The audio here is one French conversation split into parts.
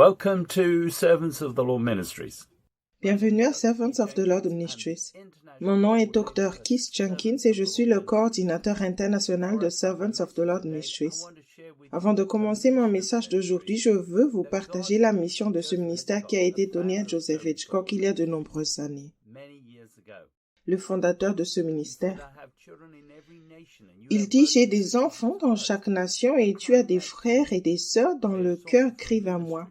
Welcome to Servants of the Lord Ministries. Bienvenue à Servants of the Lord Ministries. Mon nom est Dr. Keith Jenkins et je suis le coordinateur international de Servants of the Lord Ministries. Avant de commencer mon message d'aujourd'hui, je veux vous partager la mission de ce ministère qui a été donnée à Joseph Hitchcock il y a de nombreuses années. Le fondateur de ce ministère. Il dit « J'ai des enfants dans chaque nation et tu as des frères et des sœurs dont le cœur crie vers moi.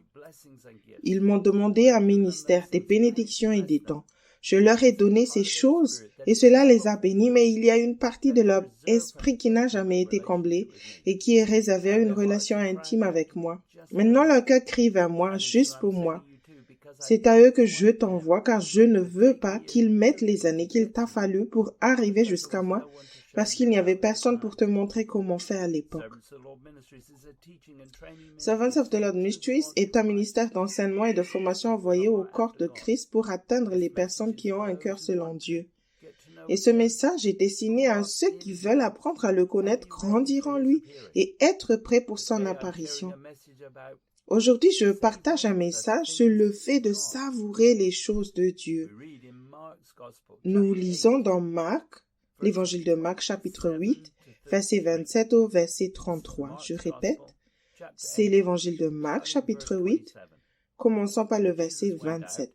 Ils m'ont demandé un ministère, des bénédictions et des dons. Je leur ai donné ces choses et cela les a bénis, mais il y a une partie de leur esprit qui n'a jamais été comblée et qui est réservée à une relation intime avec moi. Maintenant leur cœur crie vers moi, juste pour moi. C'est à eux que je t'envoie, car je ne veux pas qu'ils mettent les années qu'il t'a fallu pour arriver jusqu'à moi, parce qu'il n'y avait personne pour te montrer comment faire à l'époque. Servants of the Lord Ministries est un ministère d'enseignement et de formation envoyé au corps de Christ pour atteindre les personnes qui ont un cœur selon Dieu. Et ce message est destiné à ceux qui veulent apprendre à le connaître, grandir en lui et être prêts pour son apparition. Aujourd'hui, je partage un message sur le fait de savourer les choses de Dieu. Nous lisons dans Marc, l'évangile de Marc, chapitre 8, verset 27 au verset 33. Je répète, c'est l'évangile de Marc, chapitre 8, commençons par le verset 27.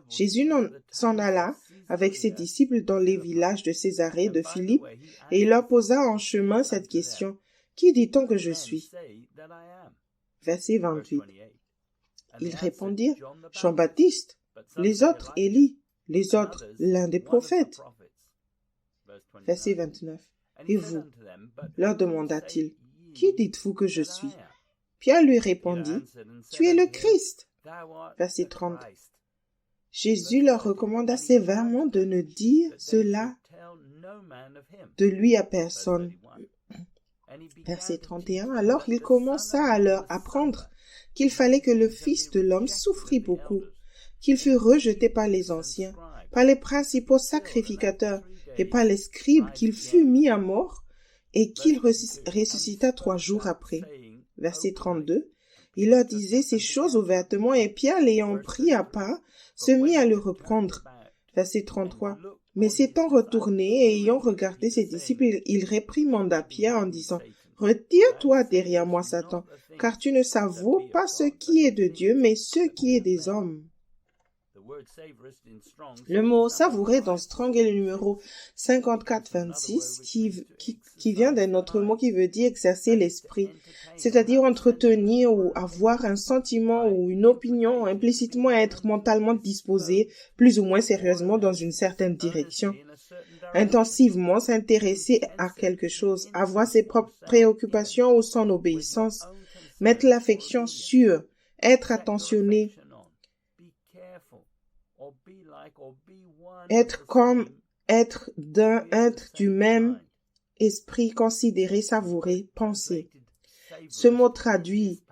Jésus s'en alla avec ses disciples dans les villages de Césarée de Philippe et il leur posa en chemin cette question, « Qui dit-on que je suis ?» Verset 28. Ils répondirent, « Jean-Baptiste, les autres Élie, les autres l'un des prophètes. » Verset 29. « Et vous, leur demanda-t-il, qui dites-vous que je suis ?» Pierre lui répondit, « Tu es le Christ. » Verset 30. Jésus leur recommanda sévèrement de ne dire cela de lui à personne. Verset 31. Alors il commença à leur apprendre qu'il fallait que le Fils de l'homme souffrit beaucoup, qu'il fût rejeté par les anciens, par les principaux sacrificateurs et par les scribes, qu'il fût mis à mort et qu'il ressuscita 3 jours après. Verset 32. Il leur disait ces choses ouvertement et Pierre, l'ayant pris à part, se mit à le reprendre. Verset 33. Mais s'étant retourné et ayant regardé ses disciples, il réprimanda Pierre en disant, « Retire-toi derrière moi, Satan, car tu ne savoures pas ce qui est de Dieu, mais ce qui est des hommes. » Le mot « savourer » dans Strong est le numéro 5426 qui vient d'un autre mot qui veut dire « exercer l'esprit », c'est-à-dire entretenir ou avoir un sentiment ou une opinion, implicitement être mentalement disposé, plus ou moins sérieusement dans une certaine direction. Intensivement s'intéresser à quelque chose, avoir ses propres préoccupations ou son obéissance, mettre l'affection sur, être attentionné, être comme, être d'un, être du même esprit, considérer, savourer, penser. Ce mot traduit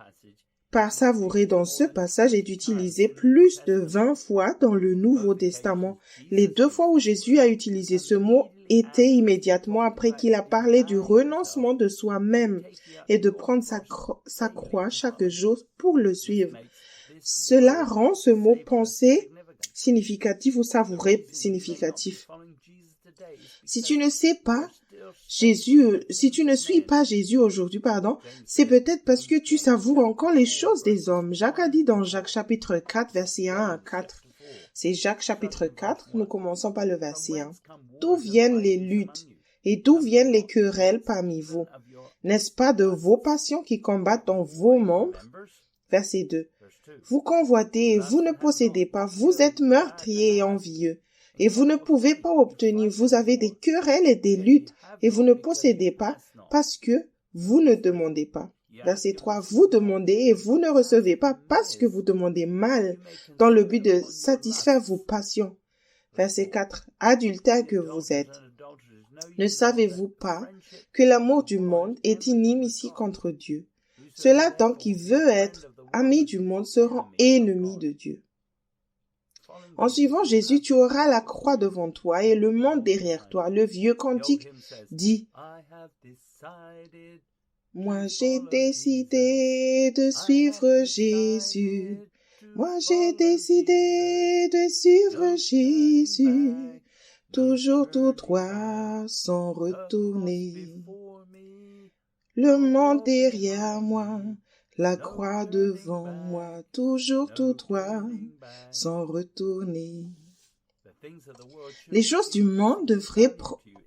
par savourer dans ce passage est utilisé plus de 20 fois dans le Nouveau Testament. Les 2 fois où Jésus a utilisé ce mot étaient immédiatement après qu'il a parlé du renoncement de soi-même et de prendre sa croix chaque jour pour le suivre. Cela rend ce mot penser significatif ou savourer significatif. Si tu ne suis pas Jésus aujourd'hui, c'est peut-être parce que tu savoures encore les choses des hommes. Jacques a dit dans Jacques chapitre 4, verset 1 à 4. C'est Jacques chapitre 4, nous commençons par le verset 1. D'où viennent les luttes et d'où viennent les querelles parmi vous? N'est-ce pas de vos passions qui combattent dans vos membres? Verset 2. Vous convoitez et vous ne possédez pas, vous êtes meurtriers et envieux, et vous ne pouvez pas obtenir, vous avez des querelles et des luttes, et vous ne possédez pas parce que vous ne demandez pas. Verset 3, vous demandez et vous ne recevez pas parce que vous demandez mal, dans le but de satisfaire vos passions. Verset 4, adultères que vous êtes. Ne savez-vous pas que l'amour du monde est inimitié contre Dieu? Cela donc qui veut être ami du monde se rend ennemi de Dieu. En suivant Jésus, tu auras la croix devant toi et le monde derrière toi. Le vieux cantique dit Moi j'ai décidé de suivre Jésus. Moi j'ai décidé de suivre Jésus. Toujours tout droit sans retourner. Le monde derrière moi, la croix devant moi, toujours tout droit sans retourner. Les choses du monde devraient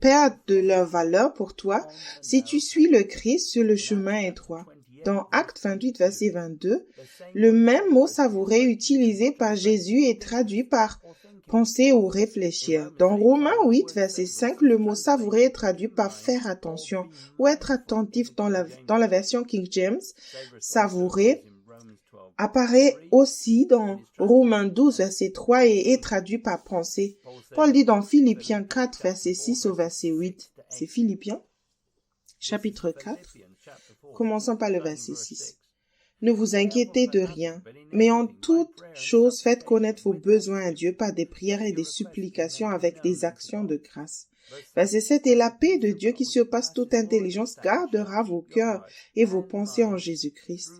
perdre de leur valeur pour toi si tu suis le Christ sur le chemin étroit. Dans Actes 28, verset 22, le même mot savouré utilisé par Jésus est traduit par penser ou réfléchir. Dans Romains 8, verset 5, le mot savourer est traduit par faire attention ou être attentif dans la version King James. Savourer apparaît aussi dans Romains 12, verset 3 et est traduit par penser. Paul dit dans Philippiens 4, verset 6 au verset 8. C'est Philippiens, chapitre 4. Commençons par le verset 6. Ne vous inquiétez de rien, mais en toute chose faites connaître vos besoins à Dieu par des prières et des supplications avec des actions de grâce. Verset 7. Et la paix de Dieu qui surpasse toute intelligence gardera vos cœurs et vos pensées en Jésus-Christ.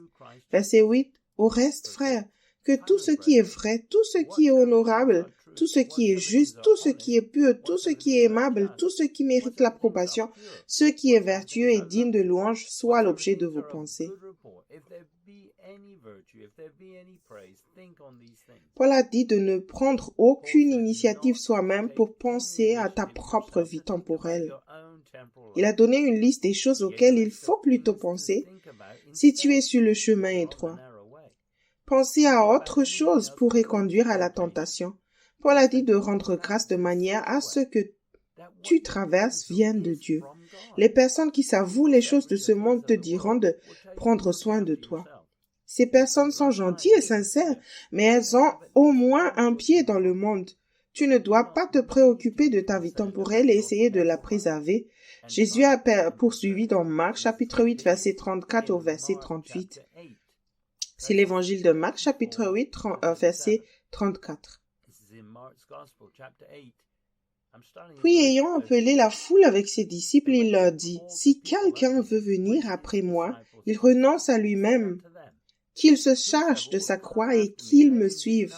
Verset 8. Au reste, frères, que tout ce qui est vrai, tout ce qui est honorable, tout ce qui est juste, tout ce qui est pur, tout ce qui est aimable, tout ce qui mérite l'approbation, ce qui est vertueux et digne de louange, soit l'objet de vos pensées. Paul a dit de ne prendre aucune initiative soi-même pour penser à ta propre vie temporelle. Il a donné une liste des choses auxquelles il faut plutôt penser si tu es sur le chemin étroit. Penser à autre chose pourrait conduire à la tentation. Paul a dit de rendre grâce de manière à ce que tu traverses vienne de Dieu. Les personnes qui s'avouent les choses de ce monde te diront de prendre soin de toi. Ces personnes sont gentilles et sincères, mais elles ont au moins un pied dans le monde. Tu ne dois pas te préoccuper de ta vie temporelle et essayer de la préserver. Jésus a poursuivi dans Marc, chapitre 8, verset 34 au verset 38. C'est l'évangile de Marc, chapitre 8, verset 34. Puis, ayant appelé la foule avec ses disciples, il leur dit, « Si quelqu'un veut venir après moi, il renonce à lui-même, qu'il se charge de sa croix et qu'il me suive. »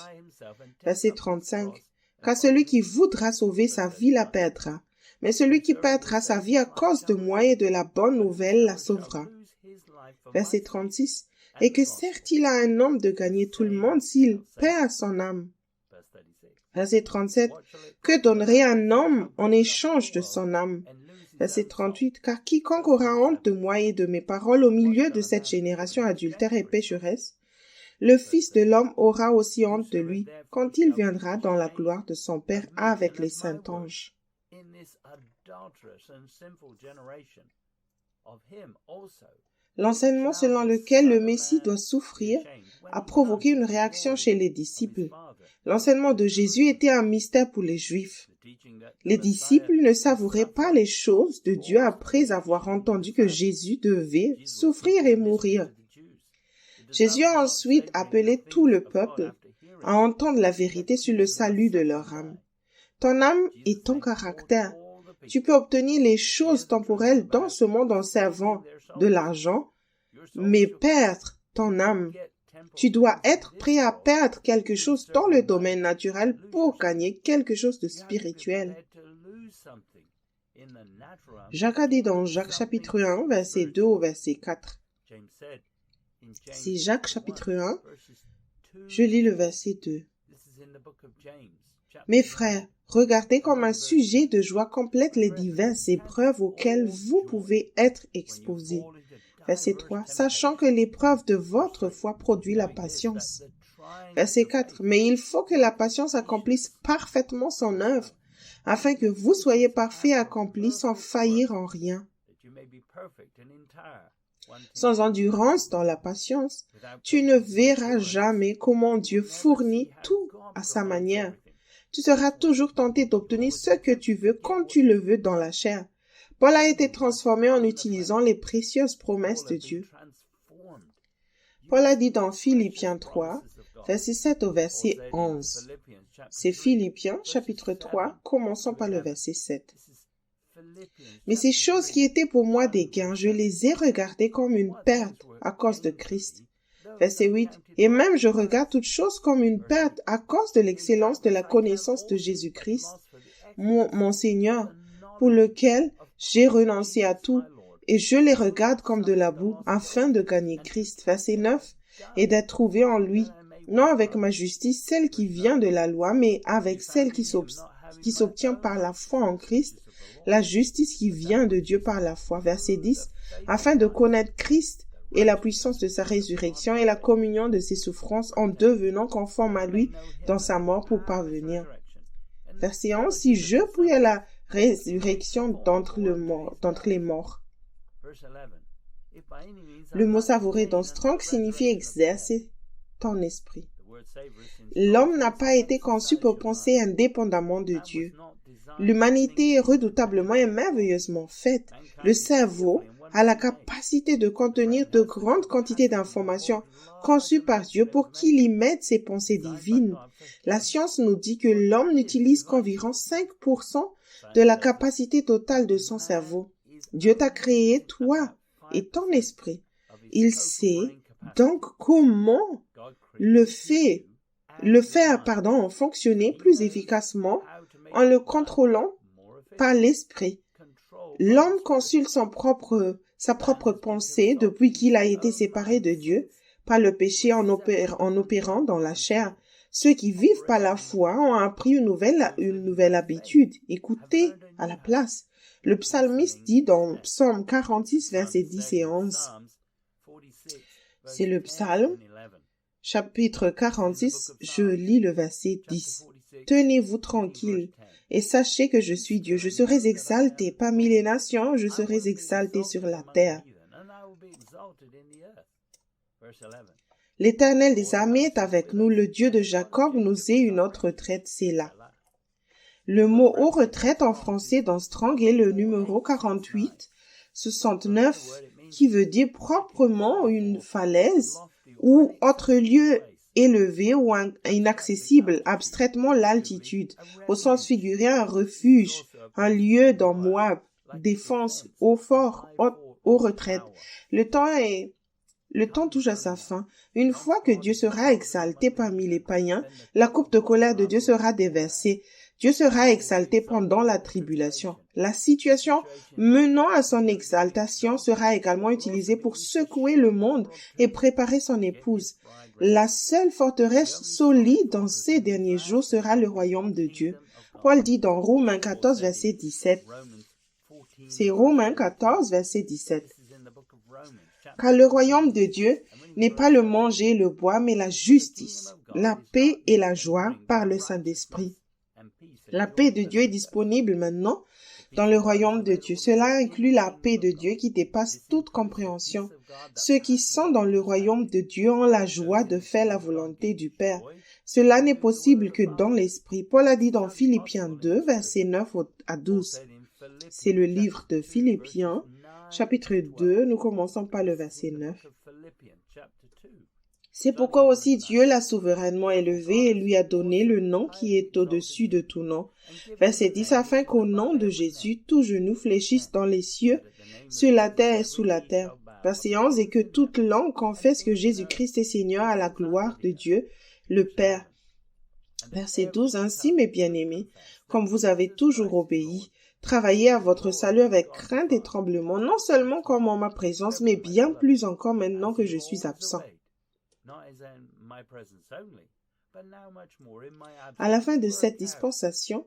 Verset 35. « Car celui qui voudra sauver sa vie la perdra, mais celui qui perdra sa vie à cause de moi et de la bonne nouvelle la sauvera. » Verset 36. « Et que sert-il à un homme de gagner tout le monde s'il perd son âme? » Verset 37. « Que donnerait un homme en échange de son âme? » Verset 38. « Car quiconque aura honte de moi et de mes paroles au milieu de cette génération adultère et pécheresse, le Fils de l'homme aura aussi honte de lui quand il viendra dans la gloire de son Père avec les saints anges. » L'enseignement selon lequel le Messie doit souffrir a provoqué une réaction chez les disciples. L'enseignement de Jésus était un mystère pour les Juifs. Les disciples ne savouraient pas les choses de Dieu après avoir entendu que Jésus devait souffrir et mourir. Jésus a ensuite appelé tout le peuple à entendre la vérité sur le salut de leur âme. Ton âme est ton caractère. Tu peux obtenir les choses temporelles dans ce monde en servant de l'argent, mais perdre ton âme. Tu dois être prêt à perdre quelque chose dans le domaine naturel pour gagner quelque chose de spirituel. Jacques a dit dans Jacques chapitre 1, verset 2 au verset 4. C'est Jacques chapitre 1, je lis le verset 2. Mes frères, regardez comme un sujet de joie complète les diverses épreuves auxquelles vous pouvez être exposés. Verset 3. Sachant que l'épreuve de votre foi produit la patience. Verset 4. Mais il faut que la patience accomplisse parfaitement son œuvre, afin que vous soyez parfaits et accomplis sans faillir en rien. Sans endurance dans la patience, tu ne verras jamais comment Dieu fournit tout à sa manière. Tu seras toujours tenté d'obtenir ce que tu veux quand tu le veux dans la chair. Paul a été transformé en utilisant les précieuses promesses de Dieu. Paul a dit dans Philippiens 3, verset 7 au verset 11. C'est Philippiens, chapitre 3, commençons par le verset 7. Mais ces choses qui étaient pour moi des gains, je les ai regardées comme une perte à cause de Christ. Verset 8. Et même je regarde toutes choses comme une perte à cause de l'excellence de la connaissance de Jésus-Christ, mon Seigneur, pour lequel j'ai renoncé à tout, et je les regarde comme de la boue, afin de gagner Christ. Verset 9. Et d'être trouvé en lui, non avec ma justice, celle qui vient de la loi, mais avec celle qui s'obtient par la foi en Christ, la justice qui vient de Dieu par la foi. Verset 10. Afin de connaître Christ et la puissance de sa résurrection et la communion de ses souffrances en devenant conforme à lui dans sa mort pour parvenir. Verset 11. Si je puis à la résurrection d'entre les morts. Le mot savouré dans Strong signifie exercer ton esprit. L'homme n'a pas été conçu pour penser indépendamment de Dieu. L'humanité est redoutablement et merveilleusement faite. Le cerveau a la capacité de contenir de grandes quantités d'informations conçues par Dieu pour qu'il y mette ses pensées divines. La science nous dit que l'homme n'utilise qu'environ 5% de la capacité totale de son cerveau. Dieu t'a créé, toi, et ton esprit. Il sait donc comment le faire fonctionner plus efficacement en le contrôlant par l'esprit. L'homme consulte sa propre pensée depuis qu'il a été séparé de Dieu par le péché en opérant dans la chair. Ceux qui vivent par la foi ont appris une nouvelle habitude. Écoutez à la place. Le psalmiste dit dans Psaume 46, versets 10 et 11. C'est le psaume, chapitre 46, je lis le verset 10. Tenez-vous tranquille et sachez que je suis Dieu. Je serai exalté parmi les nations, je serai exalté sur la terre. L'Éternel des armées est avec nous, le Dieu de Jacob nous est une autre retraite, c'est là. Le mot « retraite » en français dans Strong est le numéro 4869, qui veut dire proprement une falaise ou autre lieu élevé ou inaccessible, abstraitement l'altitude, au sens figuré un refuge, un lieu dans Moab, défense, au fort, aux retraites. Le temps touche à sa fin. Une fois que Dieu sera exalté parmi les païens, la coupe de colère de Dieu sera déversée. Dieu sera exalté pendant la tribulation. La situation menant à son exaltation sera également utilisée pour secouer le monde et préparer son épouse. La seule forteresse solide dans ces derniers jours sera le royaume de Dieu. Paul dit dans Romains 14, verset 17. C'est Romains 14, verset 17. Car le royaume de Dieu n'est pas le manger et le boire, mais la justice, la paix et la joie par le Saint-Esprit. La paix de Dieu est disponible maintenant dans le royaume de Dieu. Cela inclut la paix de Dieu qui dépasse toute compréhension. Ceux qui sont dans le royaume de Dieu ont la joie de faire la volonté du Père. Cela n'est possible que dans l'Esprit. Paul a dit dans Philippiens 2, versets 9 à 12. C'est le livre de Philippiens, chapitre 2. Nous commençons par le verset 9. C'est pourquoi aussi Dieu l'a souverainement élevé et lui a donné le nom qui est au-dessus de tout nom. Verset 10, afin qu'au nom de Jésus, tout genou fléchisse dans les cieux, sur la terre et sous la terre. Verset 11, et que toute langue confesse que Jésus-Christ est Seigneur à la gloire de Dieu, le Père. Verset 12, ainsi, mes bien-aimés, comme vous avez toujours obéi, travaillez à votre salut avec crainte et tremblement, non seulement comme en ma présence, mais bien plus encore maintenant que je suis absent. À la fin de cette dispensation,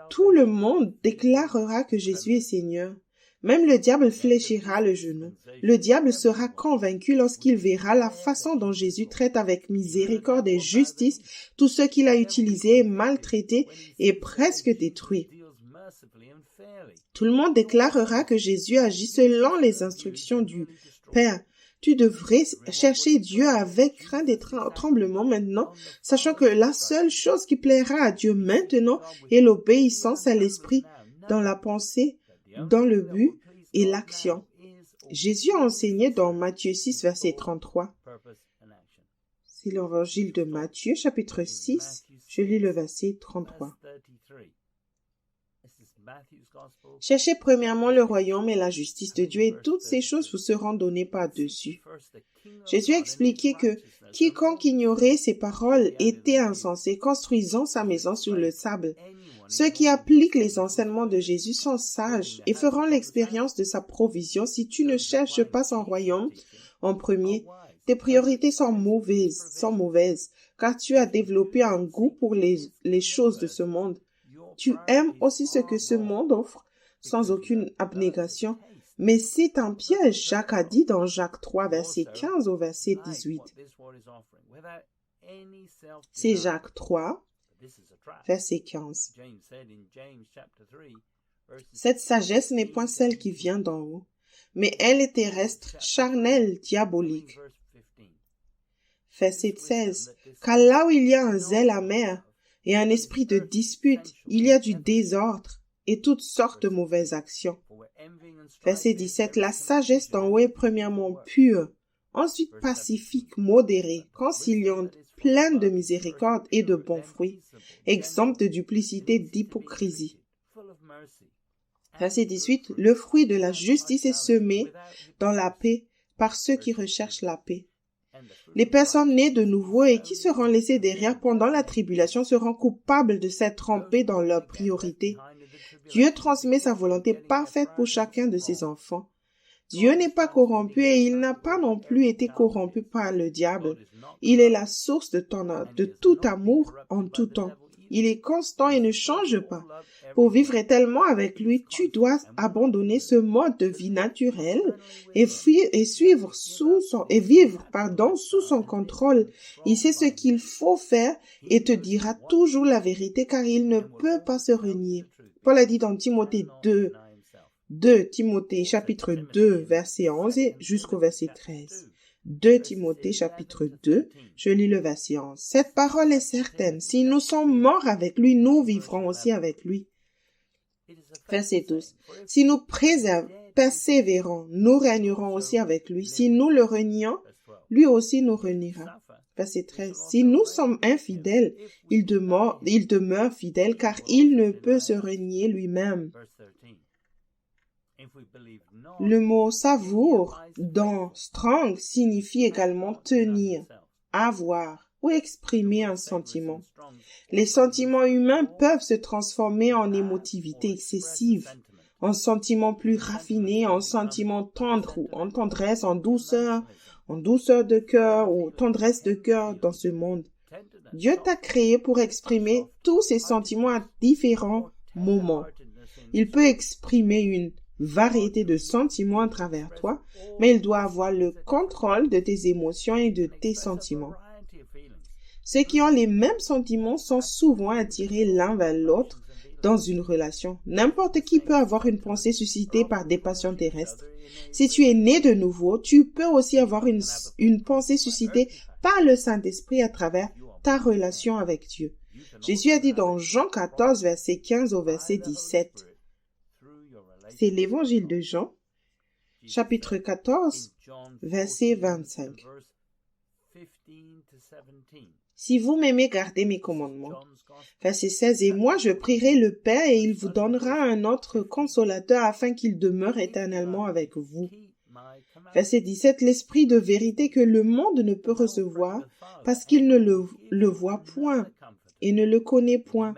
tout le monde déclarera que Jésus est Seigneur. Même le diable fléchira le genou. Le diable sera convaincu lorsqu'il verra la façon dont Jésus traite avec miséricorde et justice tous ceux qu'il a utilisés, maltraités et presque détruits. Tout le monde déclarera que Jésus agit selon les instructions du Père. Tu devrais chercher Dieu avec crainte et tremblement maintenant, sachant que la seule chose qui plaira à Dieu maintenant est l'obéissance à l'Esprit dans la pensée, dans le but et l'action. Jésus a enseigné dans Matthieu 6, verset 33. C'est l'évangile de Matthieu, chapitre 6. Je lis le verset 33. Cherchez premièrement le royaume et la justice de Dieu, et toutes ces choses vous seront données par-dessus. Jésus a expliqué que quiconque ignorait ces paroles était insensé, construisant sa maison sur le sable. Ceux qui appliquent les enseignements de Jésus sont sages et feront l'expérience de sa provision. Si tu ne cherches pas son royaume en premier, tes priorités sont mauvaises, car tu as développé un goût pour les choses de ce monde. Tu aimes aussi ce que ce monde offre, sans aucune abnégation. Mais c'est un piège, Jacques a dit dans Jacques 3, verset 15 au verset 18. C'est Jacques 3, verset 15. Cette sagesse n'est point celle qui vient d'en haut, mais elle est terrestre, charnelle, diabolique. Verset 16. Car là où il y a un zèle amer et un esprit de dispute, il y a du désordre et toutes sortes de mauvaises actions. Verset 17. La sagesse d'en haut est premièrement pure, ensuite pacifique, modérée, conciliante, pleine de miséricorde et de bons fruits, exempte de duplicité, d'hypocrisie. Verset 18. Le fruit de la justice est semé dans la paix par ceux qui recherchent la paix. Les personnes nées de nouveau et qui seront laissées derrière pendant la tribulation seront coupables de s'être trompées dans leurs priorités. Dieu transmet sa volonté parfaite pour chacun de ses enfants. Dieu n'est pas corrompu et il n'a pas non plus été corrompu par le diable. Il est la source de tout amour en tout temps. Il est constant et ne change pas. Pour vivre éternellement avec lui, tu dois abandonner ce mode de vie naturel et vivre sous son contrôle. Il sait ce qu'il faut faire et te dira toujours la vérité car il ne peut pas se renier. Paul a dit dans Timothée 2 Timothée chapitre 2 verset 11 jusqu'au verset 13. 2 Timothée chapitre 2, je lis le verset 11. Cette parole est certaine. Si nous sommes morts avec lui, nous vivrons aussi avec lui. Verset 12. Si nous persévérons, nous régnerons aussi avec lui. Si nous le renions, lui aussi nous reniera. Verset 13. Si nous sommes infidèles, il demeure fidèle car il ne peut se renier lui-même. Le mot savour dans Strong signifie également tenir, avoir ou exprimer un sentiment. Les sentiments humains peuvent se transformer en émotivité excessive, en sentiments plus raffinés, en sentiments tendres ou en tendresse, en douceur de cœur ou tendresse de cœur dans ce monde. Dieu t'a créé pour exprimer tous ces sentiments à différents moments. Il peut exprimer une variété de sentiments à travers toi, mais il doit avoir le contrôle de tes émotions et de tes sentiments. Ceux qui ont les mêmes sentiments sont souvent attirés l'un vers l'autre dans une relation. N'importe qui peut avoir une pensée suscitée par des passions terrestres. Si tu es né de nouveau, tu peux aussi avoir une pensée suscitée par le Saint-Esprit à travers ta relation avec Dieu. Jésus a dit dans Jean 14, verset 15 au verset 17. C'est l'évangile de Jean, chapitre 14, verset 25. Si vous m'aimez, gardez mes commandements. Verset 16. Et moi, je prierai le Père et il vous donnera un autre consolateur afin qu'il demeure éternellement avec vous. Verset 17. L'esprit de vérité que le monde ne peut recevoir parce qu'il ne le voit point et ne le connaît point.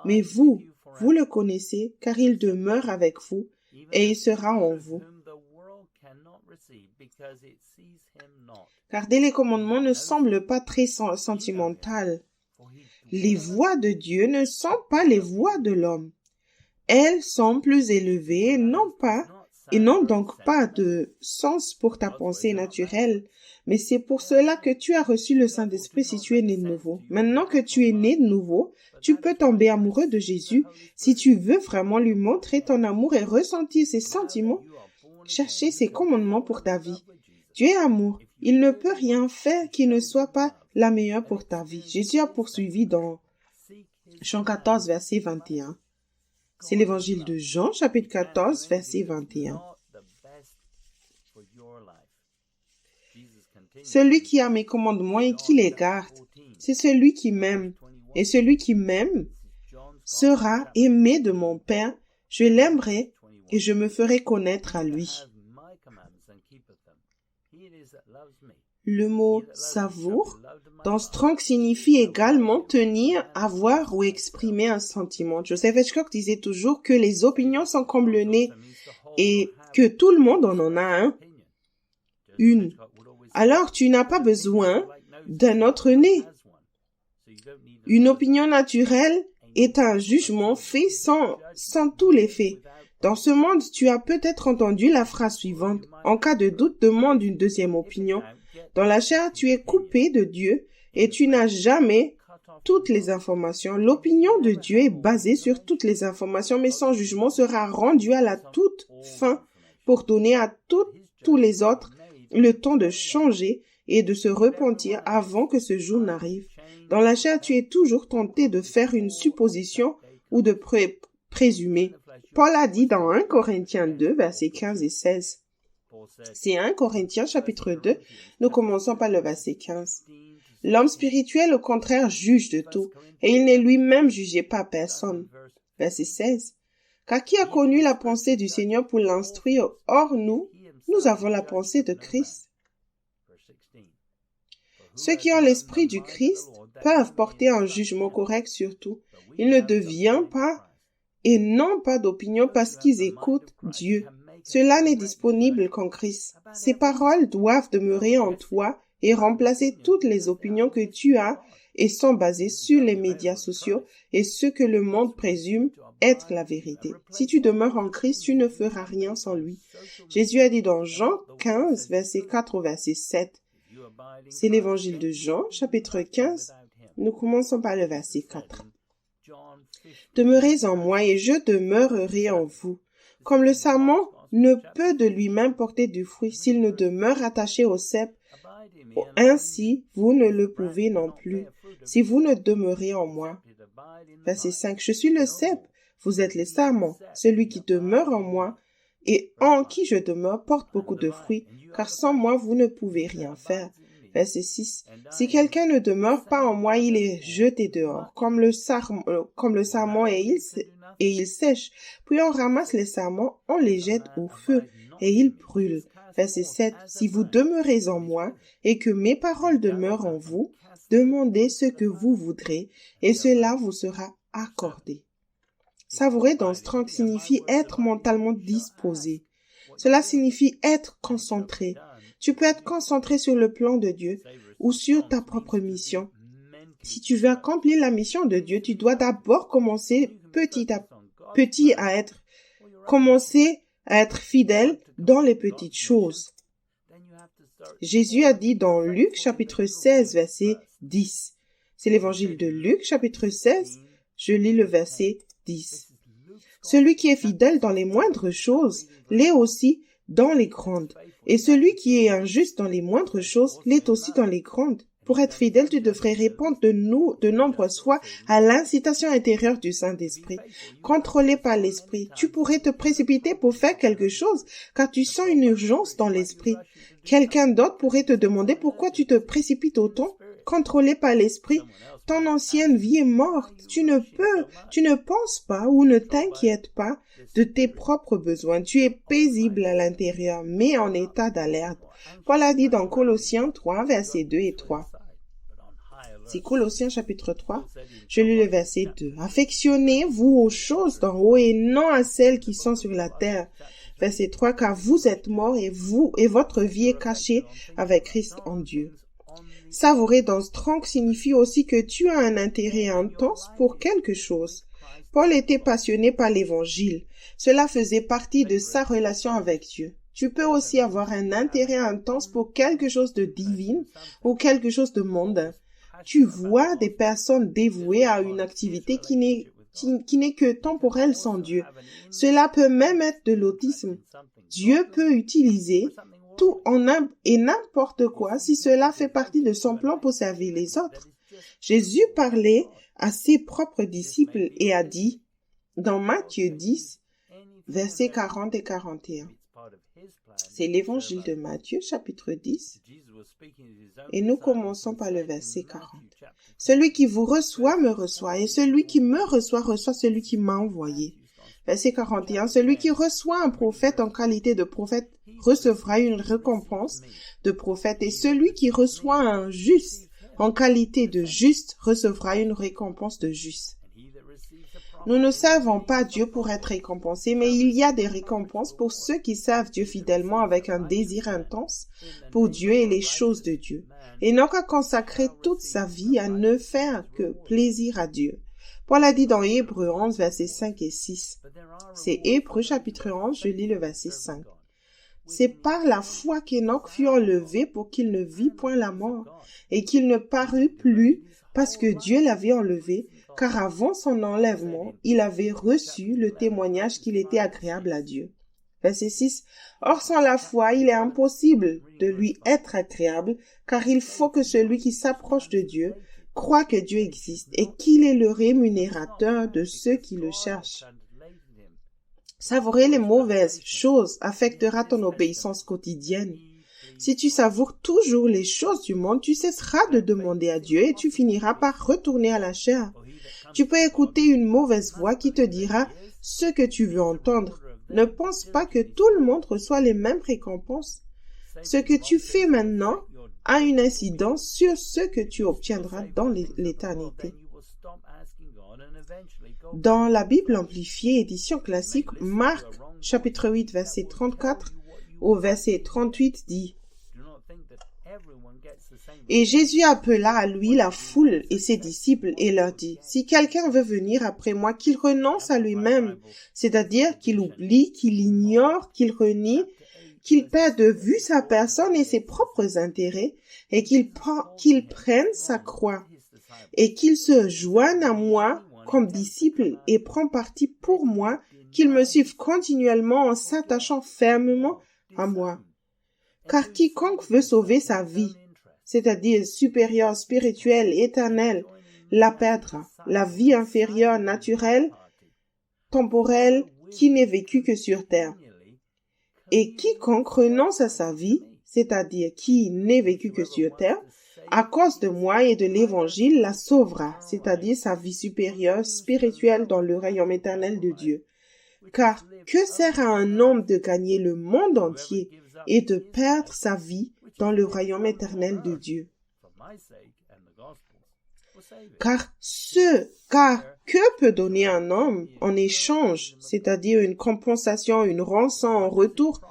Mais vous le connaissez car il demeure avec vous et il sera en vous. Garder les commandements ne semble pas très sentimental. Les voies de Dieu ne sont pas les voies de l'homme. Elles sont plus élevées et n'ont donc pas de sens pour ta pensée naturelle. Mais c'est pour cela que tu as reçu le Saint-Esprit si tu es né de nouveau. Maintenant que tu es né de nouveau, tu peux tomber amoureux de Jésus. Si tu veux vraiment lui montrer ton amour et ressentir ses sentiments, chercher ses commandements pour ta vie. Dieu est amour. Il ne peut rien faire qui ne soit pas la meilleure pour ta vie. Jésus a poursuivi dans Jean 14, verset 21. C'est l'évangile de Jean, chapitre 14, verset 21. Celui qui a mes commandements et qui les garde, c'est celui qui m'aime. Et celui qui m'aime sera aimé de mon Père, Je l'aimerai et je me ferai connaître à lui. Le mot savour dans Strong signifie également tenir, avoir ou exprimer un sentiment. Joseph Hitchcock disait toujours que les opinions sont comme le nez et que tout le monde en a une. Alors tu n'as pas besoin d'un autre nez. Une opinion naturelle est un jugement fait sans tous les faits. Dans ce monde, tu as peut-être entendu la phrase suivante. En cas de doute, demande une deuxième opinion. Dans la chair, tu es coupé de Dieu et tu n'as jamais toutes les informations. L'opinion de Dieu est basée sur toutes les informations, mais son jugement sera rendu à la toute fin pour donner à tous les autres le temps de changer et de se repentir avant que ce jour n'arrive. Dans la chair, tu es toujours tenté de faire une supposition ou de présumer. Paul a dit dans 1 Corinthiens 2, versets 15 et 16. C'est 1 Corinthiens chapitre 2, nous commençons par le verset 15. L'homme spirituel, au contraire, juge de tout, et il n'est lui-même jugé par personne. Verset 16. Car qui a connu la pensée du Seigneur pour l'instruire? Or nous avons la pensée de Christ. Ceux qui ont l'esprit du Christ peuvent porter un jugement correct sur tout. Ils ne deviennent pas et n'ont pas d'opinion parce qu'ils écoutent Dieu. Cela n'est disponible qu'en Christ. Ces paroles doivent demeurer en toi et remplacer toutes les opinions que tu as et sont basées sur les médias sociaux et ce que le monde présume être la vérité. Si tu demeures en Christ, tu ne feras rien sans lui. Jésus a dit dans Jean 15, verset 4 au verset 7. C'est l'évangile de Jean, chapitre 15. Nous commençons par le verset 4. Demeurez en moi et je demeurerai en vous. Comme le sarment ne peut de lui-même porter du fruit s'il ne demeure attaché au cep, ainsi vous ne le pouvez non plus, si vous ne demeurez en moi. Verset 5. Je suis le cep, vous êtes les sarments. Celui qui demeure en moi et en qui je demeure porte beaucoup de fruits, car sans moi vous ne pouvez rien faire. Verset 6. Si quelqu'un ne demeure pas en moi, il est jeté dehors, comme le sarment et il sèche. Puis on ramasse les sarments, on les jette au feu et ils brûlent. Verset 7. Si vous demeurez en moi et que mes paroles demeurent en vous, demandez ce que vous voudrez et cela vous sera accordé. Savourer dans Strong signifie être mentalement disposé. Cela signifie être concentré. Tu peux être concentré sur le plan de Dieu ou sur ta propre mission. Si tu veux accomplir la mission de Dieu, tu dois d'abord commencer petit à être fidèle dans les petites choses. Jésus a dit dans Luc chapitre 16 verset 10. C'est l'évangile de Luc chapitre 16. Je lis le verset 10. Celui qui est fidèle dans les moindres choses l'est aussi dans les grandes. Et celui qui est injuste dans les moindres choses l'est aussi dans les grandes. Pour être fidèle, tu devrais répondre de nombreuses fois à l'incitation intérieure du Saint-Esprit. Contrôlé par l'Esprit, tu pourrais te précipiter pour faire quelque chose car tu sens une urgence dans l'Esprit. Quelqu'un d'autre pourrait te demander pourquoi tu te précipites autant. Contrôlé par l'Esprit, ton ancienne vie est morte. Tu ne penses pas ou ne t'inquiètes pas de tes propres besoins. Tu es paisible à l'intérieur, mais en état d'alerte. Paul a dit dans Colossiens 3, versets 2 et 3. C'est Colossiens chapitre 3. Je lis le verset 2. Affectionnez-vous aux choses d'en haut et non à celles qui sont sur la terre. Verset 3. Car vous êtes morts et votre vie est cachée avec Christ en Dieu. Savourer dans Strong signifie aussi que tu as un intérêt intense pour quelque chose. Paul était passionné par l'Évangile. Cela faisait partie de sa relation avec Dieu. Tu peux aussi avoir un intérêt intense pour quelque chose de divin ou quelque chose de mondain. Tu vois des personnes dévouées à une activité qui n'est que temporelle sans Dieu. Cela peut même être de l'autisme. Dieu peut utiliser tout et n'importe quoi si cela fait partie de son plan pour servir les autres. Jésus parlait à ses propres disciples et a dit dans Matthieu 10, versets 40 et 41. C'est l'évangile de Matthieu, chapitre 10, et nous commençons par le verset 40. Celui qui vous reçoit me reçoit, et celui qui me reçoit reçoit celui qui m'a envoyé. Verset 41, celui qui reçoit un prophète en qualité de prophète recevra une récompense de prophète, et celui qui reçoit un juste en qualité de juste recevra une récompense de juste. Nous ne servons pas Dieu pour être récompensés, mais il y a des récompenses pour ceux qui servent Dieu fidèlement avec un désir intense pour Dieu et les choses de Dieu. Enoch a consacré toute sa vie à ne faire que plaisir à Dieu. Paul a dit dans Hébreux 11, versets 5 et 6. C'est Hébreux chapitre 11, je lis le verset 5. C'est par la foi qu'Enoch fut enlevé pour qu'il ne vît point la mort, et qu'il ne parut plus parce que Dieu l'avait enlevé, car avant son enlèvement, il avait reçu le témoignage qu'il était agréable à Dieu. Verset 6. Or, sans la foi, il est impossible de lui être agréable, car il faut que celui qui s'approche de Dieu croit que Dieu existe et qu'il est le rémunérateur de ceux qui le cherchent. Savourer les mauvaises choses affectera ton obéissance quotidienne. Si tu savoures toujours les choses du monde, tu cesseras de demander à Dieu et tu finiras par retourner à la chair. Tu peux écouter une mauvaise voix qui te dira ce que tu veux entendre. Ne pense pas que tout le monde reçoit les mêmes récompenses. Ce que tu fais maintenant a une incidence sur ce que tu obtiendras dans l'éternité. Dans la Bible amplifiée, édition classique, Marc, chapitre 8, verset 34 au verset 38 dit: Et Jésus appela à lui la foule et ses disciples et leur dit: Si quelqu'un veut venir après moi, qu'il renonce à lui-même, c'est-à-dire qu'il oublie, qu'il ignore, qu'il renie, qu'il perde de vue sa personne et ses propres intérêts, et qu'il prenne sa croix, et qu'il se joigne à moi comme disciple et prend parti pour moi, qu'il me suive continuellement en s'attachant fermement à moi. Car quiconque veut sauver sa vie, c'est-à-dire supérieure, spirituelle, éternelle, la perdra. La vie inférieure, naturelle, temporelle, qui n'est vécue que sur terre. Et quiconque renonce à sa vie, c'est-à-dire qui n'est vécu que sur terre, à cause de moi et de l'Évangile, la sauvera, c'est-à-dire sa vie supérieure, spirituelle dans le royaume éternel de Dieu. Car que sert à un homme de gagner le monde entier et de perdre sa vie dans le royaume éternel de Dieu? Car que peut donner un homme en échange, c'est-à-dire une compensation, une rançon en retour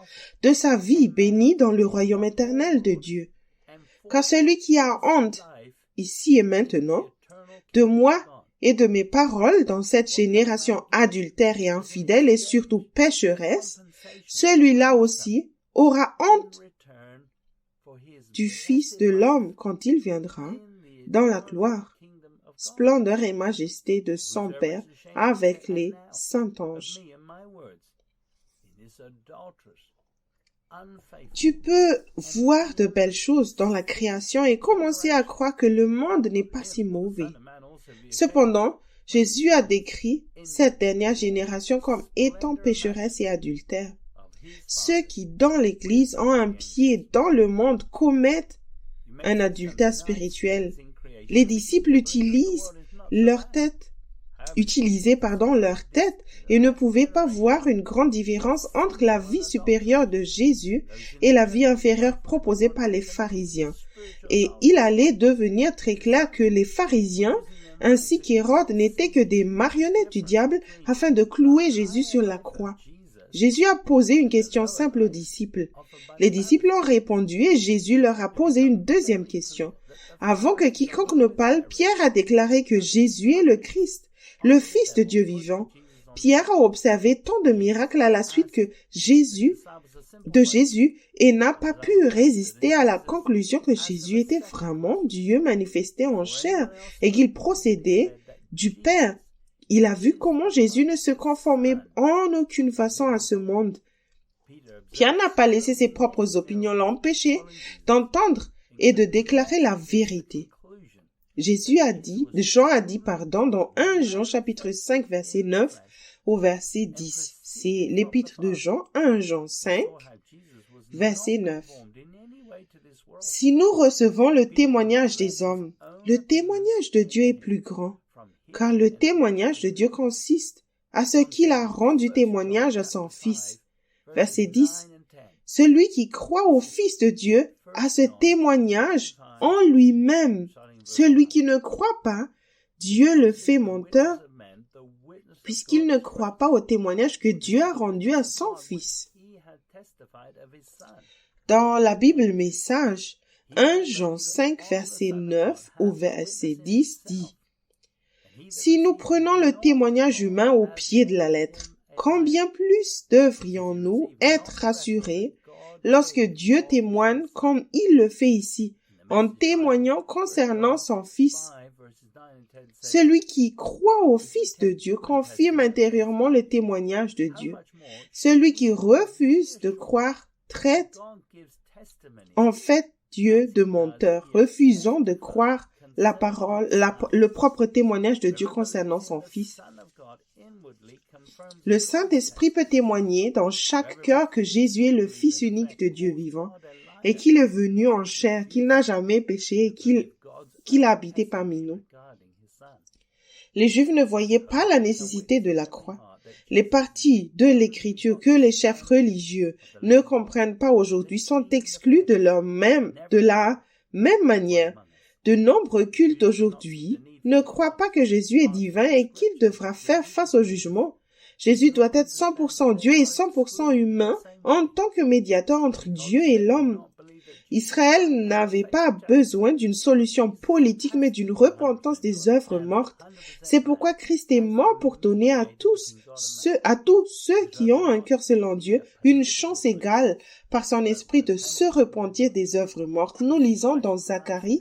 de sa vie bénie dans le royaume éternel de Dieu? Car celui qui a honte, ici et maintenant, de moi et de mes paroles dans cette génération adultère et infidèle et surtout pécheresse, celui-là aussi aura honte du Fils de l'homme quand il viendra dans la gloire, splendeur et majesté de son Père avec les saints anges. Tu peux voir de belles choses dans la création et commencer à croire que le monde n'est pas si mauvais. Cependant, Jésus a décrit cette dernière génération comme étant pécheresse et adultère. Ceux qui, dans l'Église, ont un pied dans le monde commettent un adultère spirituel. Les disciples utilisaient leur tête et ne pouvaient pas voir une grande différence entre la vie supérieure de Jésus et la vie inférieure proposée par les pharisiens. Et il allait devenir très clair que les pharisiens ainsi qu'Hérode n'étaient que des marionnettes du diable afin de clouer Jésus sur la croix. Jésus a posé une question simple aux disciples. Les disciples ont répondu et Jésus leur a posé une deuxième question. Avant que quiconque ne parle, Pierre a déclaré que Jésus est le Christ, le Fils de Dieu vivant. Pierre a observé tant de miracles à la suite de Jésus et n'a pas pu résister à la conclusion que Jésus était vraiment Dieu manifesté en chair et qu'il procédait du Père. Il a vu comment Jésus ne se conformait en aucune façon à ce monde. Pierre n'a pas laissé ses propres opinions l'empêcher d'entendre et de déclarer la vérité. Jean a dit, dans 1 Jean chapitre 5 verset 9 au verset 10. C'est l'épître de Jean, 1 Jean 5 verset 9. Si nous recevons le témoignage des hommes, le témoignage de Dieu est plus grand, car le témoignage de Dieu consiste à ce qu'il a rendu témoignage à son Fils. Verset 10. Celui qui croit au Fils de Dieu a ce témoignage en lui-même. Celui qui ne croit pas, Dieu le fait menteur, puisqu'il ne croit pas au témoignage que Dieu a rendu à son Fils. Dans la Bible Message, 1 Jean 5, verset 9 au verset 10 dit « Si nous prenons le témoignage humain au pied de la lettre, combien plus devrions-nous être rassurés lorsque Dieu témoigne comme il le fait ici, en témoignant concernant son Fils. Celui qui croit au Fils de Dieu confirme intérieurement le témoignage de Dieu. Celui qui refuse de croire traite en fait Dieu de menteur, refusant de croire la parole, le propre témoignage de Dieu concernant son Fils. Le Saint-Esprit peut témoigner dans chaque cœur que Jésus est le Fils unique de Dieu vivant et qu'il est venu en chair, qu'il n'a jamais péché et qu'il a habité parmi nous. Les Juifs ne voyaient pas la nécessité de la croix. Les parties de l'Écriture que les chefs religieux ne comprennent pas aujourd'hui sont exclus de la même manière. De nombreux cultes aujourd'hui ne croient pas que Jésus est divin et qu'il devra faire face au jugement. Jésus doit être 100% Dieu et 100% humain en tant que médiateur entre Dieu et l'homme. Israël n'avait pas besoin d'une solution politique, mais d'une repentance des œuvres mortes. C'est pourquoi Christ est mort pour donner à tous ceux qui ont un cœur selon Dieu une chance égale par son esprit de se repentir des œuvres mortes. Nous lisons dans Zacharie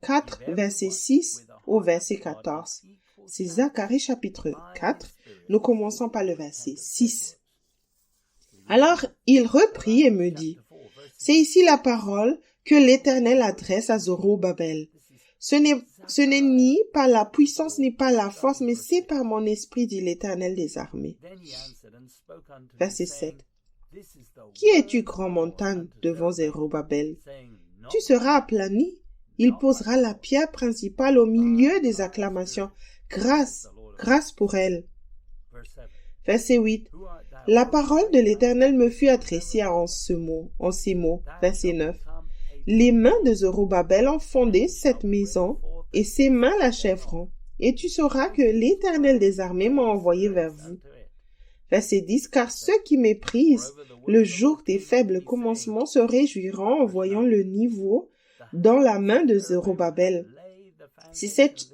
4, verset 6 au verset 14. C'est Zacharie chapitre 4. Nous commençons par le verset 6. Alors il reprit et me dit, « C'est ici la parole que l'Éternel adresse à Zorobabel. Ce n'est ni par la puissance ni par la force, mais c'est par mon esprit, dit l'Éternel des armées. » Verset 7. « Qui es-tu, grand montagne, devant Zorobabel? Tu seras aplani. Il posera la pierre principale au milieu des acclamations. Grâce, grâce pour elle. » Verset 8. La parole de l'Éternel me fut adressée en ces mots. Verset 9. Les mains de Zorobabel ont fondé cette maison, et ses mains l'achèveront. Et tu sauras que l'Éternel des armées m'a envoyé vers vous. Verset 10. Car ceux qui méprisent le jour des faibles commencements se réjouiront en voyant le niveau dans la main de Zorobabel. Ces sept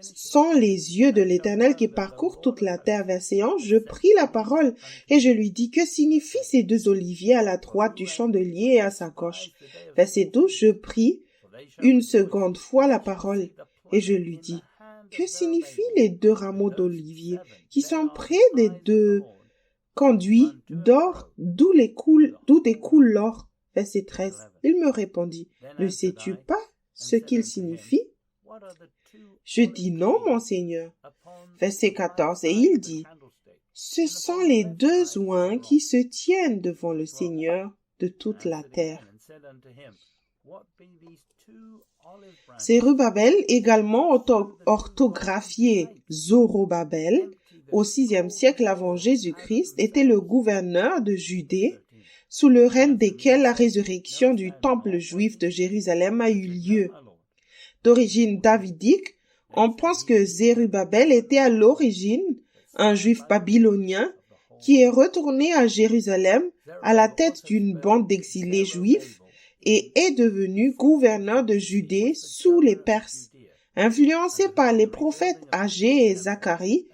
sont les yeux de l'Éternel qui parcourent toute la terre. Verset 11, je pris la parole et je lui dis, que signifient ces deux oliviers à la droite du chandelier et à sa gauche? Verset 12, je pris une seconde fois la parole et je lui dis, que signifient les deux rameaux d'olivier qui sont près des deux conduits d'or d'où découle l'or? Verset 13, il me répondit, ne sais-tu pas ce qu'ils signifient? Je dis non, mon Seigneur. Verset 14, et il dit, ce sont les deux oins qui se tiennent devant le Seigneur de toute la terre. Zérubabel, également orthographié Zorobabel, au VIe siècle avant Jésus-Christ, était le gouverneur de Judée, sous le règne desquels la résurrection du temple juif de Jérusalem a eu lieu. D'origine davidique, on pense que Zérubabel était à l'origine un juif babylonien qui est retourné à Jérusalem à la tête d'une bande d'exilés juifs et est devenu gouverneur de Judée sous les Perses. Influencé par les prophètes Agé et Zacharie,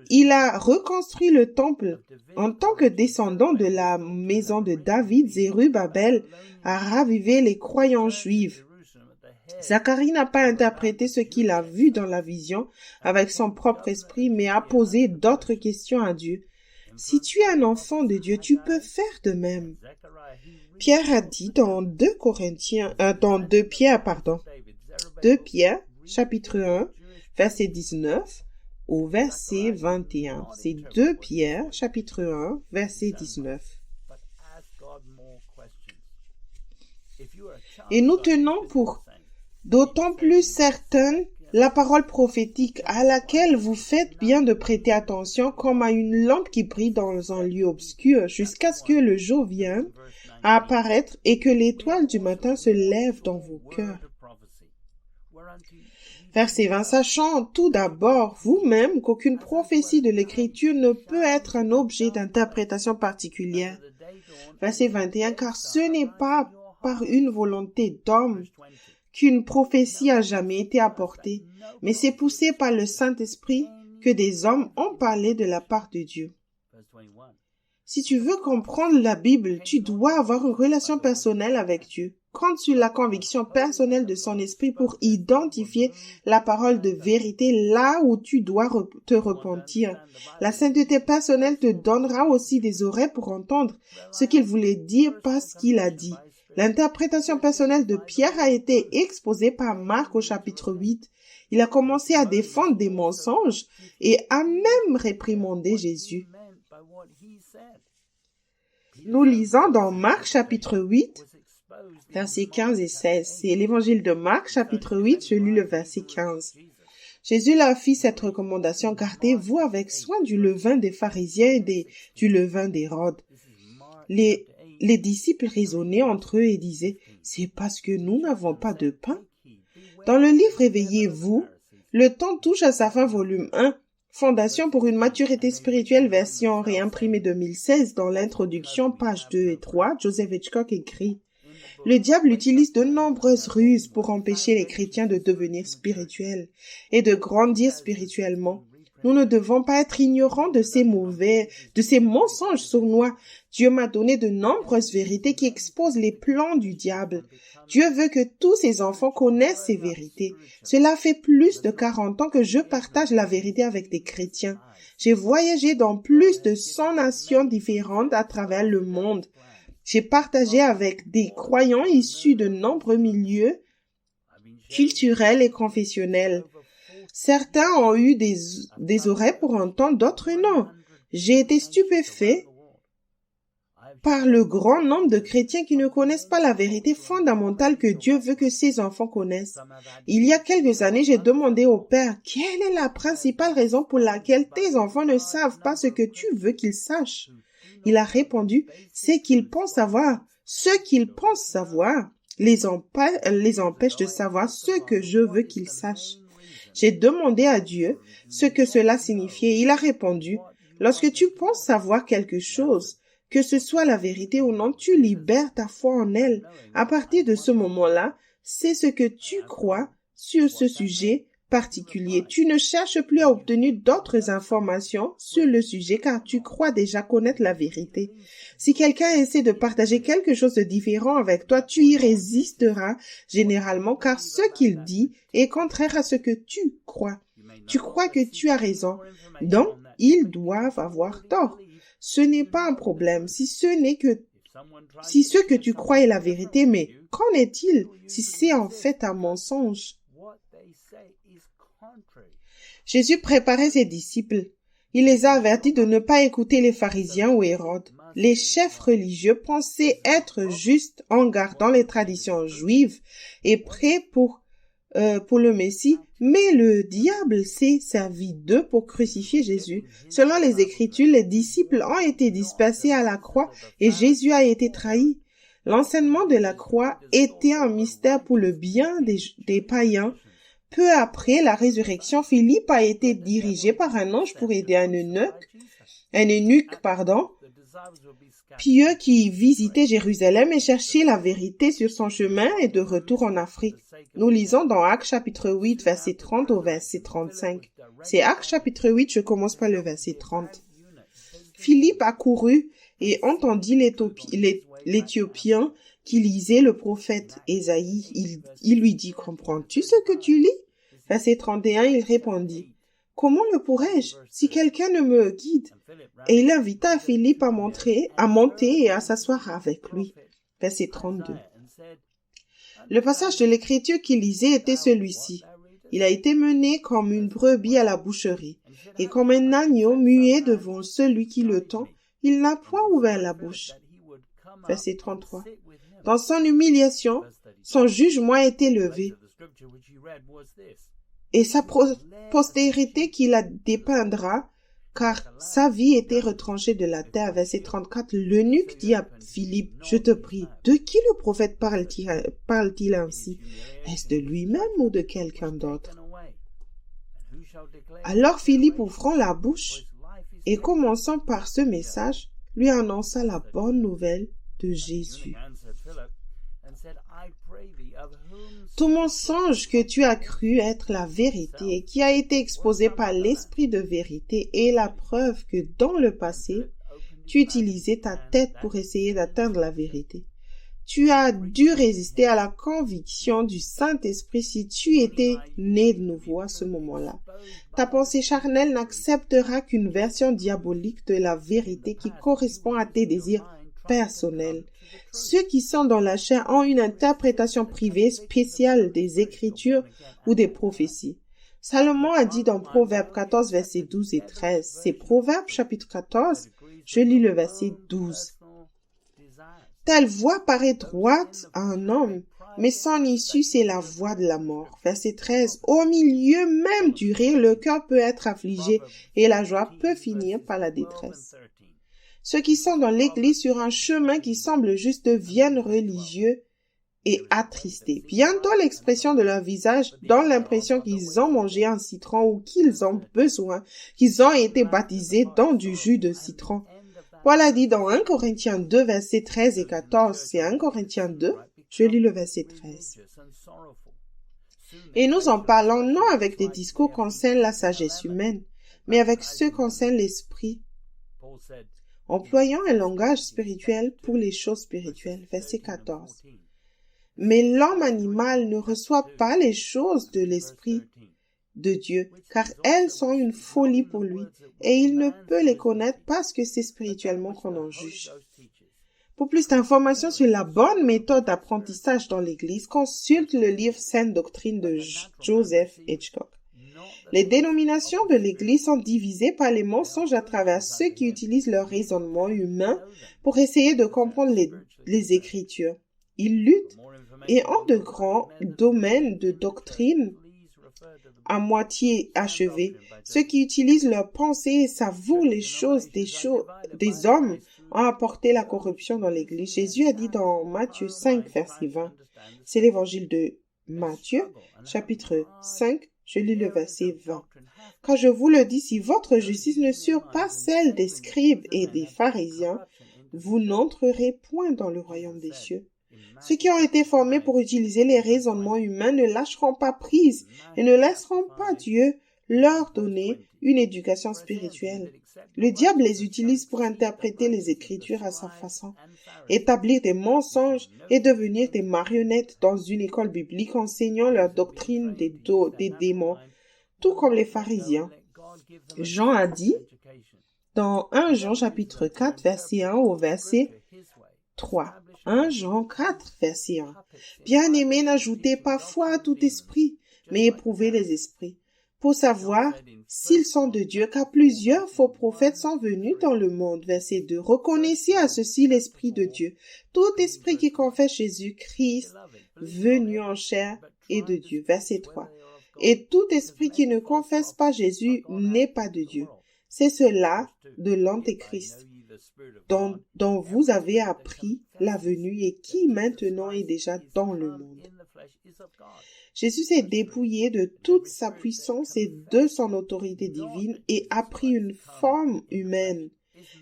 il a reconstruit le temple. En tant que descendant de la maison de David, Zérubabel a ravivé les croyants juifs. Zacharie n'a pas interprété ce qu'il a vu dans la vision avec son propre esprit, mais a posé d'autres questions à Dieu. Si tu es un enfant de Dieu, tu peux faire de même. Pierre a dit dans 2 Pierre, chapitre 1, verset 19 au verset 21. C'est 2 Pierre, chapitre 1, verset 19. Et nous tenons pour d'autant plus certain La parole prophétique à laquelle vous faites bien de prêter attention comme à une lampe qui brille dans un lieu obscur jusqu'à ce que le jour vienne à apparaître et que l'étoile du matin se lève dans vos cœurs. Verset 20. Sachant tout d'abord vous-même qu'aucune prophétie de l'Écriture ne peut être un objet d'interprétation particulière. Verset 21. Car ce n'est pas par une volonté d'homme qu'une prophétie a jamais été apportée, mais c'est poussé par le Saint-Esprit que des hommes ont parlé de la part de Dieu. Si tu veux comprendre la Bible, tu dois avoir une relation personnelle avec Dieu. Compte sur la conviction personnelle de son esprit pour identifier la parole de vérité là où tu dois te repentir. La sainteté personnelle te donnera aussi des oreilles pour entendre ce qu'il voulait dire par ce qu'il a dit. L'interprétation personnelle de Pierre a été exposée par Marc au chapitre 8. Il a commencé à défendre des mensonges et a même réprimandé Jésus. Nous lisons dans Marc chapitre 8, versets 15 et 16. C'est l'évangile de Marc chapitre 8, je lis le verset 15. Jésus leur fit cette recommandation: gardez-vous avec soin du levain des pharisiens et du levain d'Hérode. Les disciples raisonnaient entre eux et disaient: c'est parce que nous n'avons pas de pain. Dans le livre Réveillez-vous, Le temps touche à sa fin, volume 1, Fondation pour une maturité spirituelle, version réimprimée 2016, dans l'introduction, pages 2 et 3, Joseph Hitchcock écrit: le diable utilise de nombreuses ruses pour empêcher les chrétiens de devenir spirituels et de grandir spirituellement. Nous ne devons pas être ignorants de ces mensonges sournois. Dieu m'a donné de nombreuses vérités qui exposent les plans du diable. Dieu veut que tous ses enfants connaissent ces vérités. Cela fait plus de 40 ans que je partage la vérité avec des chrétiens. J'ai voyagé dans plus de 100 nations différentes à travers le monde. J'ai partagé avec des croyants issus de nombreux milieux culturels et confessionnels. Certains ont eu des oreilles pour entendre, d'autres non. J'ai été stupéfait par le grand nombre de chrétiens qui ne connaissent pas la vérité fondamentale que Dieu veut que ses enfants connaissent. Il y a quelques années, j'ai demandé au Père: quelle est la principale raison pour laquelle tes enfants ne savent pas ce que tu veux qu'ils sachent? Il a répondu: c'est qu'ils pensent savoir. Ce qu'ils pensent savoir les empêche de savoir ce que je veux qu'ils sachent. J'ai demandé à Dieu ce que cela signifiait. Il a répondu: lorsque tu penses savoir quelque chose, que ce soit la vérité ou non, tu libères ta foi en elle. À partir de ce moment-là, c'est ce que tu crois sur ce sujet particulier. Tu ne cherches plus à obtenir d'autres informations sur le sujet car tu crois déjà connaître la vérité. Si quelqu'un essaie de partager quelque chose de différent avec toi, tu y résisteras généralement car ce qu'il dit est contraire à ce que tu crois. Tu crois que tu as raison, donc ils doivent avoir tort. Ce n'est pas un problème si ce que tu crois est la vérité, mais qu'en est-il si c'est en fait un mensonge? Jésus préparait ses disciples. Il les a avertis de ne pas écouter les pharisiens ou Hérode. Les chefs religieux pensaient être justes en gardant les traditions juives et prêts pour le Messie, mais le diable s'est servi d'eux pour crucifier Jésus. Selon les Écritures, les disciples ont été dispersés à la croix et Jésus a été trahi. L'enseignement de la croix était un mystère pour le bien des païens. Peu après la résurrection, Philippe a été dirigé par un ange pour aider un eunuque, pieux qui visitait Jérusalem et cherchait la vérité sur son chemin et de retour en Afrique. Nous lisons dans Actes chapitre 8, verset 30 au verset 35. C'est Actes chapitre 8, je commence par le verset 30. Philippe a couru et entendit l'Éthiopien qui lisait le prophète Ésaïe. Il lui dit: comprends-tu ce que tu lis? Verset 31, il répondit: comment le pourrais-je si quelqu'un ne me guide? Et il invita Philippe à monter et à s'asseoir avec lui. Verset 32. Le passage de l'Écriture qu'il lisait était celui-ci: il a été mené comme une brebis à la boucherie, et comme un agneau muet devant celui qui le tend, il n'a point ouvert la bouche. Verset 33. Dans son humiliation, son jugement a été levé. et sa postérité qui la dépeindra, car sa vie était retranchée de la terre. Verset 34, l'eunuque dit à Philippe, je te prie, de qui le prophète parle-t-il ainsi? Est-ce de lui-même ou de quelqu'un d'autre? Alors Philippe, ouvrant la bouche et commençant par ce message, lui annonça la bonne nouvelle de Jésus. Tout mensonge que tu as cru être la vérité et qui a été exposé par l'esprit de vérité est la preuve que dans le passé, tu utilisais ta tête pour essayer d'atteindre la vérité. Tu as dû résister à la conviction du Saint-Esprit si tu étais né de nouveau à ce moment-là. Ta pensée charnelle n'acceptera qu'une version diabolique de la vérité qui correspond à tes désirs personnels. Ceux qui sont dans la chair ont une interprétation privée spéciale des Écritures ou des prophéties. Salomon a dit dans Proverbe 14, versets 12 et 13. C'est Proverbe chapitre 14, je lis le verset 12. Telle voie paraît droite à un homme, mais son issue, c'est la voie de la mort. Verset 13. Au milieu même du rire, le cœur peut être affligé et la joie peut finir par la détresse. Ceux qui sont dans l'église sur un chemin qui semble juste deviennent religieux et attristés. Bientôt l'expression de leur visage donne l'impression qu'ils ont mangé un citron ou qu'ils ont besoin, qu'ils ont été baptisés dans du jus de citron. Paul a dit dans 1 Corinthiens 2, versets 13 et 14, c'est 1 Corinthiens 2, je lis le verset 13. Et nous en parlons non avec des discours concernant la sagesse humaine, mais avec ceux concernant l'esprit, employant un langage spirituel pour les choses spirituelles. Verset 14. Mais l'homme animal ne reçoit pas les choses de l'esprit de Dieu, car elles sont une folie pour lui, et il ne peut les connaître parce que c'est spirituellement qu'on en juge. Pour plus d'informations sur la bonne méthode d'apprentissage dans l'Église, consulte le livre Sainte Doctrine de Joseph Hitchcock. Les dénominations de l'Église sont divisées par les mensonges à travers ceux qui utilisent leur raisonnement humain pour essayer de comprendre les Écritures. Ils luttent et ont de grands domaines de doctrine à moitié achevés. Ceux qui utilisent leurs pensées et savourent les choses des hommes ont apporté la corruption dans l'Église. Jésus a dit dans Matthieu 5, verset 20. C'est l'évangile de Matthieu, chapitre 5, je lis le verset 20. Quand je vous le dis, si votre justice ne surpasse celle des scribes et des pharisiens, vous n'entrerez point dans le royaume des cieux. Ceux qui ont été formés pour utiliser les raisonnements humains ne lâcheront pas prise et ne laisseront pas Dieu leur donner une éducation spirituelle. Le diable les utilise pour interpréter les Écritures à sa façon, établir des mensonges et devenir des marionnettes dans une école biblique enseignant leur doctrine des démons, tout comme les pharisiens. Jean a dit dans 1 Jean chapitre 4, verset 1 au verset 3. 1 Jean 4, verset 1. Bien-aimés, n'ajoutez pas foi à tout esprit, mais éprouvez les esprits, pour savoir s'ils sont de Dieu, car plusieurs faux prophètes sont venus dans le monde. Verset 2. Reconnaissez à ceci l'Esprit de Dieu. Tout esprit qui confesse Jésus-Christ, venu en chair, est de Dieu. Verset 3. Et tout esprit qui ne confesse pas Jésus n'est pas de Dieu. C'est cela de l'Antéchrist, dont vous avez appris la venue et qui maintenant est déjà dans le monde. Jésus s'est dépouillé de toute sa puissance et de son autorité divine et a pris une forme humaine.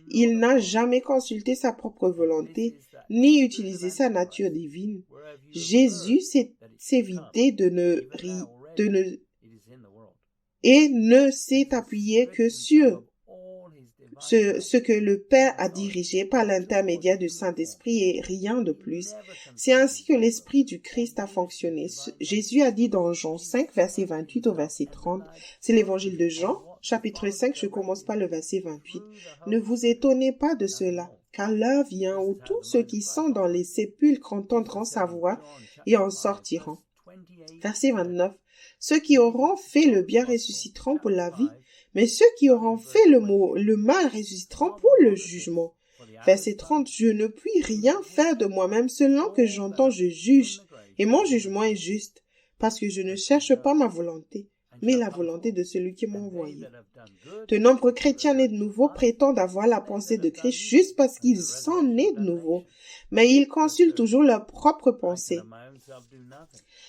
Il n'a jamais consulté sa propre volonté, ni utilisé sa nature divine. Jésus s'est vidé et ne s'est appuyé que sur ce que le Père a dirigé par l'intermédiaire du Saint-Esprit et rien de plus. C'est ainsi que l'Esprit du Christ a fonctionné. Jésus a dit dans Jean 5, verset 28 au verset 30, c'est l'évangile de Jean, chapitre 5, je commence par le verset 28. Ne vous étonnez pas de cela, car l'heure vient où tous ceux qui sont dans les sépulcres entendront sa voix et en sortiront. Verset 29. Ceux qui auront fait le bien ressusciteront pour la vie, mais ceux qui auront fait le mal ressusciteront pour le jugement. Verset 30. Je ne puis rien faire de moi-même, selon que j'entends, je juge, et mon jugement est juste, parce que je ne cherche pas ma volonté, mais la volonté de celui qui m'a envoyé. De nombreux chrétiens nés de nouveau prétendent avoir la pensée de Christ juste parce qu'ils sont nés de nouveau, mais ils consultent toujours leur propre pensée.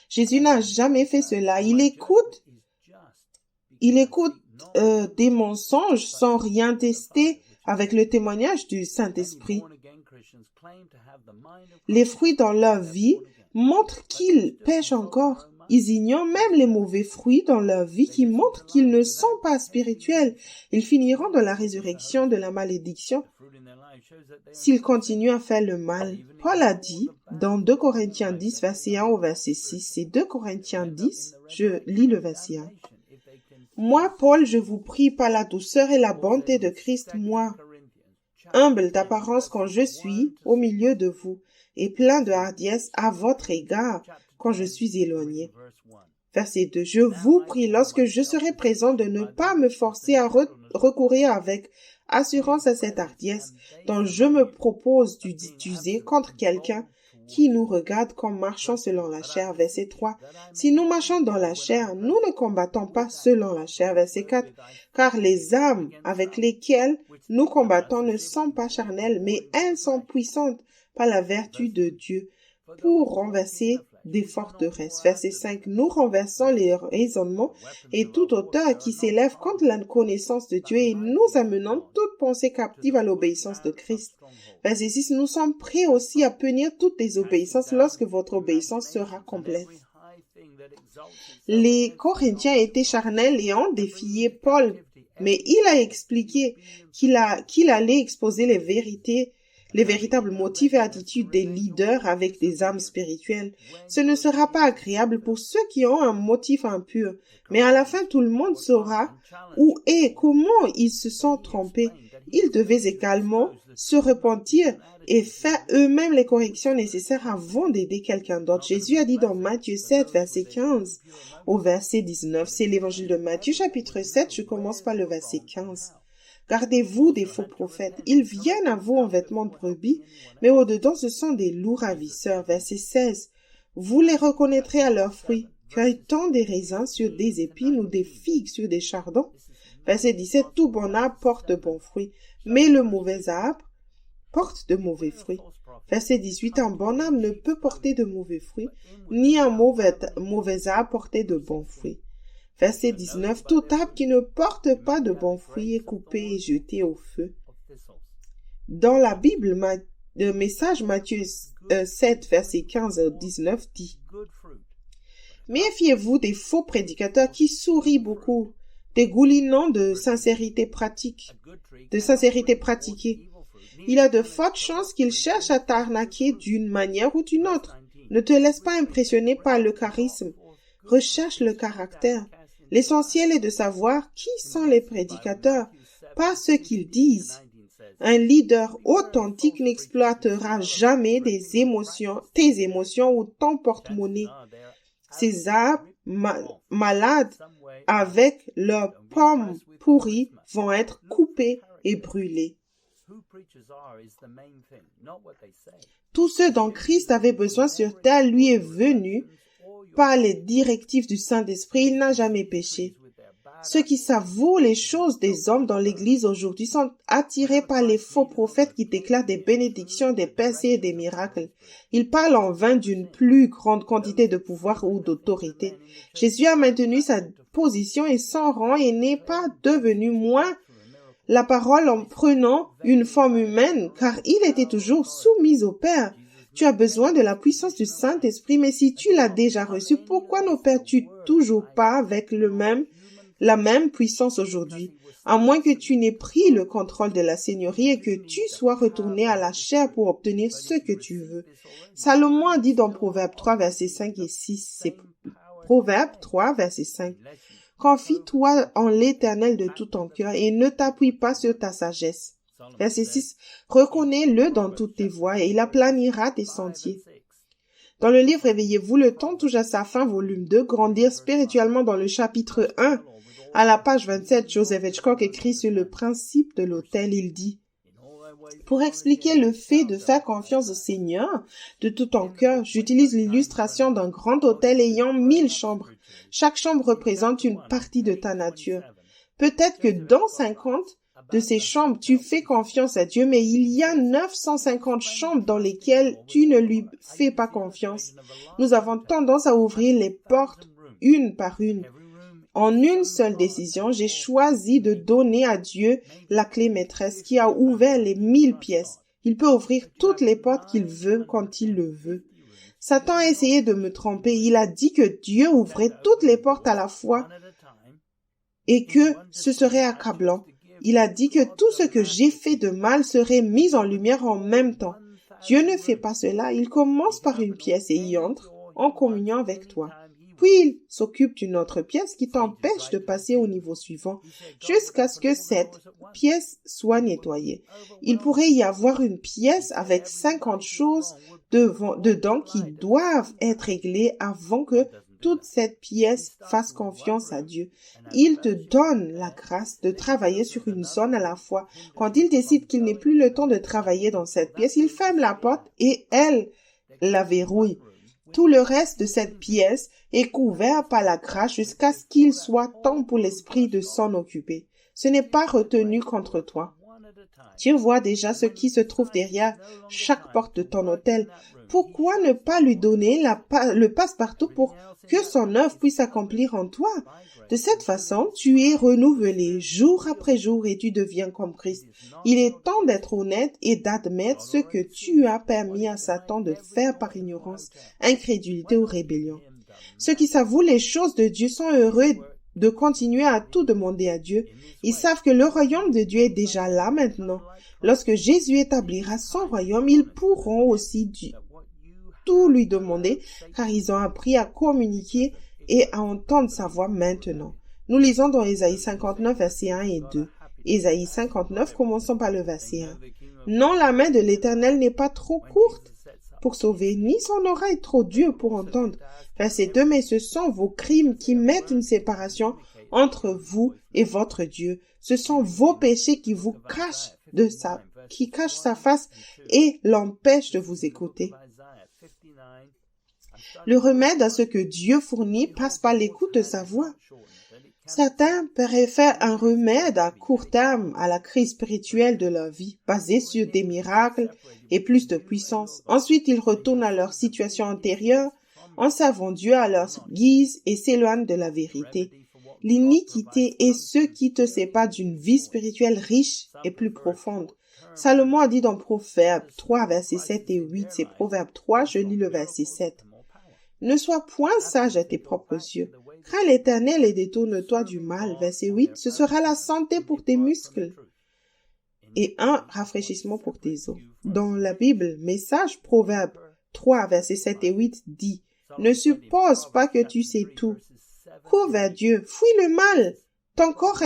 Jésus n'a jamais fait cela. Il écoute des mensonges sans rien tester avec le témoignage du Saint-Esprit. Les fruits dans leur vie montrent qu'ils pêchent encore. Ils ignorent même les mauvais fruits dans leur vie qui montrent qu'ils ne sont pas spirituels. Ils finiront dans la résurrection de la malédiction s'ils continuent à faire le mal. Paul a dit dans 2 Corinthiens 10, verset 1 au verset 6, c'est 2 Corinthiens 10, je lis le verset 1. Moi, Paul, je vous prie par la douceur et la bonté de Christ, moi, humble d'apparence quand je suis au milieu de vous, et plein de hardiesse à votre égard quand je suis éloigné. Verset 2. Je vous prie, lorsque je serai présent, de ne pas me forcer à recourir avec assurance à cette hardiesse dont je me propose d'user contre quelqu'un qui nous regarde comme marchant selon la chair. Verset 3. Si nous marchons dans la chair, nous ne combattons pas selon la chair. Verset 4. Car les armes avec lesquelles nous combattons ne sont pas charnelles, mais elles sont puissantes par la vertu de Dieu pour renverser des forteresses. Verset 5. Nous renversons les raisonnements et toute hauteur qui s'élève contre la connaissance de Dieu et nous amenons toute pensée captive à l'obéissance de Christ. Verset 6. Nous sommes prêts aussi à punir toute désobéissance lorsque votre obéissance sera complète. Les Corinthiens étaient charnels et ont défié Paul, mais il a expliqué qu'il allait exposer les véritables motifs et attitudes des leaders avec des âmes spirituelles. Ce ne sera pas agréable pour ceux qui ont un motif impur, mais à la fin tout le monde saura où et comment ils se sont trompés. Ils devaient également se repentir et faire eux-mêmes les corrections nécessaires avant d'aider quelqu'un d'autre. Jésus a dit dans Matthieu 7, verset 15 au verset 19, c'est l'évangile de Matthieu chapitre 7, je commence par le verset 15. Gardez-vous des faux prophètes. Ils viennent à vous en vêtements de brebis, mais au-dedans ce sont des loups ravisseurs. Verset 16. Vous les reconnaîtrez à leurs fruits. Cueille-t-on des raisins sur des épines ou des figues sur des chardons? Verset 17. Tout bon arbre porte de bons fruits, mais le mauvais arbre porte de mauvais fruits. Verset 18. Un bon arbre ne peut porter de mauvais fruits, ni un mauvais arbre porter de bons fruits. Verset 19. Tout arbre qui ne porte pas de bons fruits est coupé et jeté au feu. Dans la Bible, le message Matthieu 7, verset 15 à 19 dit: Méfiez-vous des faux prédicateurs qui sourient beaucoup, dégoulinant de sincérité pratiquée. Il y a de fortes chances qu'ils cherchent à t'arnaquer d'une manière ou d'une autre. Ne te laisse pas impressionner par le charisme. Recherche le caractère. L'essentiel est de savoir qui sont les prédicateurs, pas ce qu'ils disent. Un leader authentique n'exploitera jamais tes émotions ou ton porte-monnaie. Ces arbres malades avec leurs pommes pourries vont être coupés et brûlés. Tout ce dont Christ avait besoin sur terre lui est venu par les directives du Saint-Esprit. Il n'a jamais péché. Ceux qui savourent les choses des hommes dans l'Église aujourd'hui sont attirés par les faux prophètes qui déclarent des bénédictions, des percées et des miracles. Ils parlent en vain d'une plus grande quantité de pouvoir ou d'autorité. Jésus a maintenu sa position et son rang et n'est pas devenu moins la parole en prenant une forme humaine, car il était toujours soumis au Père. Tu as besoin de la puissance du Saint-Esprit, mais si tu l'as déjà reçu, pourquoi n'opères-tu toujours pas avec la même puissance aujourd'hui? À moins que tu n'aies pris le contrôle de la Seigneurie et que tu sois retourné à la chair pour obtenir ce que tu veux. Salomon a dit dans Proverbe 3, versets 5 et 6, c'est Proverbe 3, verset 5. Confie-toi en l'Éternel de tout ton cœur et ne t'appuie pas sur ta sagesse. Verset 6. Reconnais-le dans toutes tes voies et il aplanira tes sentiers. Dans le livre Réveillez-vous, le temps touche à sa fin, volume 2, Grandir spirituellement dans le chapitre 1. À la page 27, Joseph Hitchcock écrit sur le principe de l'autel. Il dit: pour expliquer le fait de faire confiance au Seigneur de tout ton cœur, j'utilise l'illustration d'un grand hôtel ayant 1000 chambres. Chaque chambre représente une partie de ta nature. Peut-être que dans 50 de ces chambres, tu fais confiance à Dieu, mais il y a 950 chambres dans lesquelles tu ne lui fais pas confiance. Nous avons tendance à ouvrir les portes une par une. En une seule décision, j'ai choisi de donner à Dieu la clé maîtresse qui a ouvert les 1000 pièces. Il peut ouvrir toutes les portes qu'il veut quand il le veut. Satan a essayé de me tromper. Il a dit que Dieu ouvrait toutes les portes à la fois et que ce serait accablant. Il a dit que tout ce que j'ai fait de mal serait mis en lumière en même temps. Dieu ne fait pas cela. Il commence par une pièce et y entre en communion avec toi. Puis il s'occupe d'une autre pièce qui t'empêche de passer au niveau suivant jusqu'à ce que cette pièce soit nettoyée. Il pourrait y avoir une pièce avec 50 choses dedans qui doivent être réglées avant que toute cette pièce fasse confiance à Dieu. Il te donne la grâce de travailler sur une zone à la fois. Quand il décide qu'il n'est plus le temps de travailler dans cette pièce, il ferme la porte et elle la verrouille. Tout le reste de cette pièce est couvert par la grâce jusqu'à ce qu'il soit temps pour l'esprit de s'en occuper. Ce n'est pas retenu contre toi. Tu vois déjà ce qui se trouve derrière chaque porte de ton hôtel. Pourquoi ne pas lui donner le passe-partout pour que son œuvre puisse s'accomplir en toi? De cette façon, tu es renouvelé jour après jour et tu deviens comme Christ. Il est temps d'être honnête et d'admettre ce que tu as permis à Satan de faire par ignorance, incrédulité ou rébellion. Ceux qui savent les choses de Dieu sont heureux de continuer à tout demander à Dieu. Ils savent que le royaume de Dieu est déjà là maintenant. Lorsque Jésus établira son royaume, ils pourront aussi tout lui demander, car ils ont appris à communiquer et à entendre sa voix maintenant. Nous lisons dans Ésaïe 59, versets 1 et 2. Ésaïe 59, commençons par le verset 1. Non, la main de l'Éternel n'est pas trop courte pour sauver, ni son oreille trop dure pour entendre. Verset 2, mais ce sont vos crimes qui mettent une séparation entre vous et votre Dieu. Ce sont vos péchés qui vous cachent qui cachent sa face et l'empêchent de vous écouter. Le remède à ce que Dieu fournit passe par l'écoute de sa voix. Certains préfèrent un remède à court terme à la crise spirituelle de leur vie, basé sur des miracles et plus de puissance. Ensuite, ils retournent à leur situation antérieure en servant Dieu à leur guise et s'éloignent de la vérité. L'iniquité est ce qui te sépare d'une vie spirituelle riche et plus profonde. Salomon a dit dans Proverbe 3, versets 7 et 8, c'est Proverbe 3, je lis le verset 7. Ne sois point sage à tes propres yeux. Crains l'Éternel et détourne-toi du mal. Verset 8, ce sera la santé pour tes muscles et un rafraîchissement pour tes os. Dans la Bible, Message Proverbe 3, versets 7 et 8 dit, ne suppose pas que tu sais tout. Cours vers Dieu, fuis le mal. Ton corps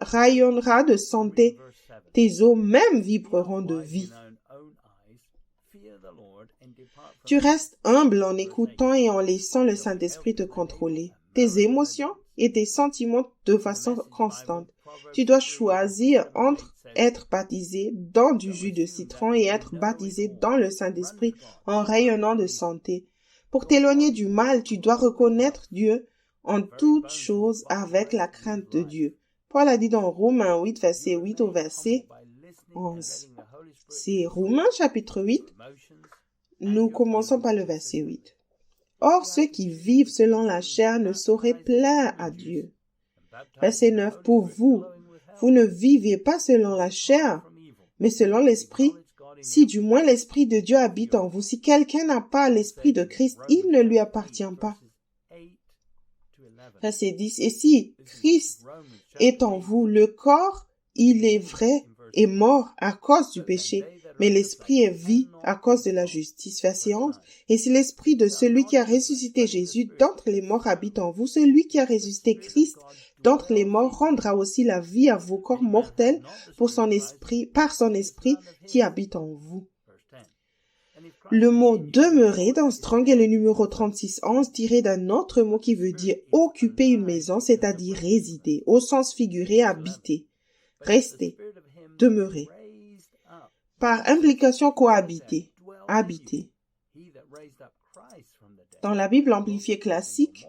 rayonnera de santé. Tes os même vibreront de vie. Tu restes humble en écoutant et en laissant le Saint-Esprit te contrôler. Tes émotions et tes sentiments de façon constante. Tu dois choisir entre être baptisé dans du jus de citron et être baptisé dans le Saint-Esprit en rayonnant de santé. Pour t'éloigner du mal, tu dois reconnaître Dieu en toutes choses avec la crainte de Dieu. Paul a dit dans Romains 8, verset 8 au verset 11. C'est Romains chapitre 8. Nous commençons par le verset 8. Or, ceux qui vivent selon la chair ne sauraient plaire à Dieu. Verset 9. Pour vous, vous ne vivez pas selon la chair, mais selon l'Esprit. Si du moins l'Esprit de Dieu habite en vous, si quelqu'un n'a pas l'Esprit de Christ, il ne lui appartient pas. Verset 10. Et si Christ est en vous, le corps, il est vrai, est mort à cause du péché, mais l'esprit est vie à cause de la justice. Verset 11. Et si l'esprit de celui qui a ressuscité Jésus d'entre les morts habite en vous, celui qui a ressuscité Christ d'entre les morts rendra aussi la vie à vos corps mortels par son esprit qui habite en vous. Le mot demeurer dans Strong est le numéro 3611 tiré d'un autre mot qui veut dire occuper une maison, c'est-à-dire résider, au sens figuré habiter, rester, demeurer. Par implication cohabiter, habiter. Dans la Bible amplifiée classique,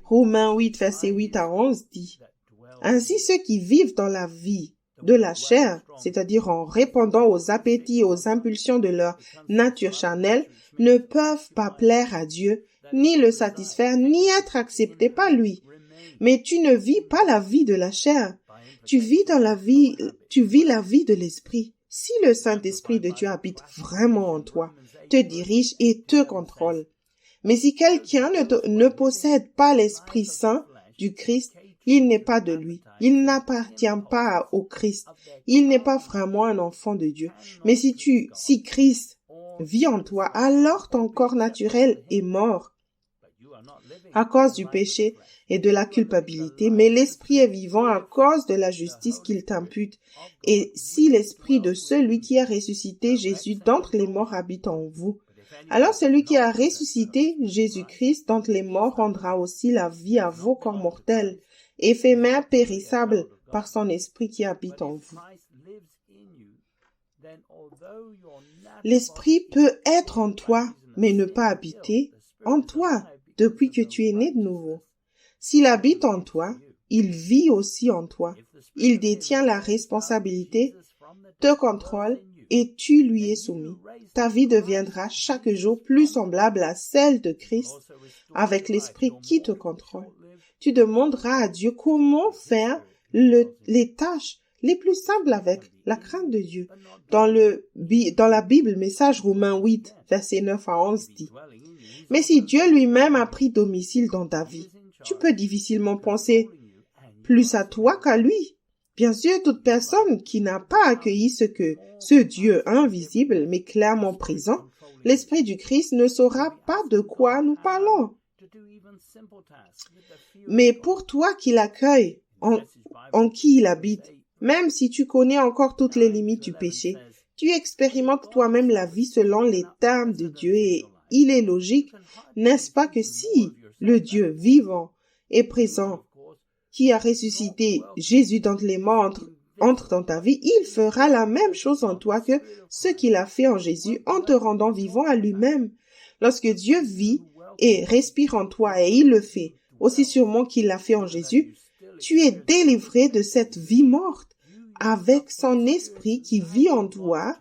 Romains 8, verset 8 à 11 dit, « Ainsi ceux qui vivent dans la vie de la chair, c'est-à-dire en répondant aux appétits et aux impulsions de leur nature charnelle, ne peuvent pas plaire à Dieu, ni le satisfaire, ni être acceptés par lui. Mais tu ne vis pas la vie de la chair. Tu vis la vie de l'esprit. Si le Saint-Esprit de Dieu habite vraiment en toi, te dirige et te contrôle. Mais si quelqu'un ne possède pas l'Esprit Saint du Christ, il n'est pas de lui. Il n'appartient pas au Christ. Il n'est pas vraiment un enfant de Dieu. Mais si Christ vit en toi, alors ton corps naturel est mort à cause du péché et de la culpabilité, mais l'esprit est vivant à cause de la justice qu'il t'impute. Et si l'esprit de celui qui a ressuscité Jésus d'entre les morts habite en vous, alors celui qui a ressuscité Jésus-Christ d'entre les morts rendra aussi la vie à vos corps mortels, éphémères, périssables, par son esprit qui habite en vous. L'esprit peut être en toi, mais ne pas habiter en toi depuis que tu es né de nouveau. S'il habite en toi, il vit aussi en toi. Il détient la responsabilité, te contrôle et tu lui es soumis. Ta vie deviendra chaque jour plus semblable à celle de Christ avec l'esprit qui te contrôle. Tu demanderas à Dieu comment faire les tâches les plus simples avec la crainte de Dieu. Dans la Bible, message Romains 8, verset 9 à 11 dit, « Mais si Dieu lui-même a pris domicile dans ta vie, tu peux difficilement penser plus à toi qu'à lui. Bien sûr, toute personne qui n'a pas accueilli ce Dieu invisible, mais clairement présent, l'Esprit du Christ ne saura pas de quoi nous parlons. Mais pour toi qui l'accueilles, en qui il habite, même si tu connais encore toutes les limites du péché, tu expérimentes toi-même la vie selon les termes de Dieu et il est logique, n'est-ce pas, que si le Dieu vivant et présent qui a ressuscité Jésus d'entre les morts entre dans ta vie, il fera la même chose en toi que ce qu'il a fait en Jésus en te rendant vivant à lui-même. Lorsque Dieu vit et respire en toi, et il le fait aussi sûrement qu'il l'a fait en Jésus, tu es délivré de cette vie morte. Avec son esprit qui vit en toi,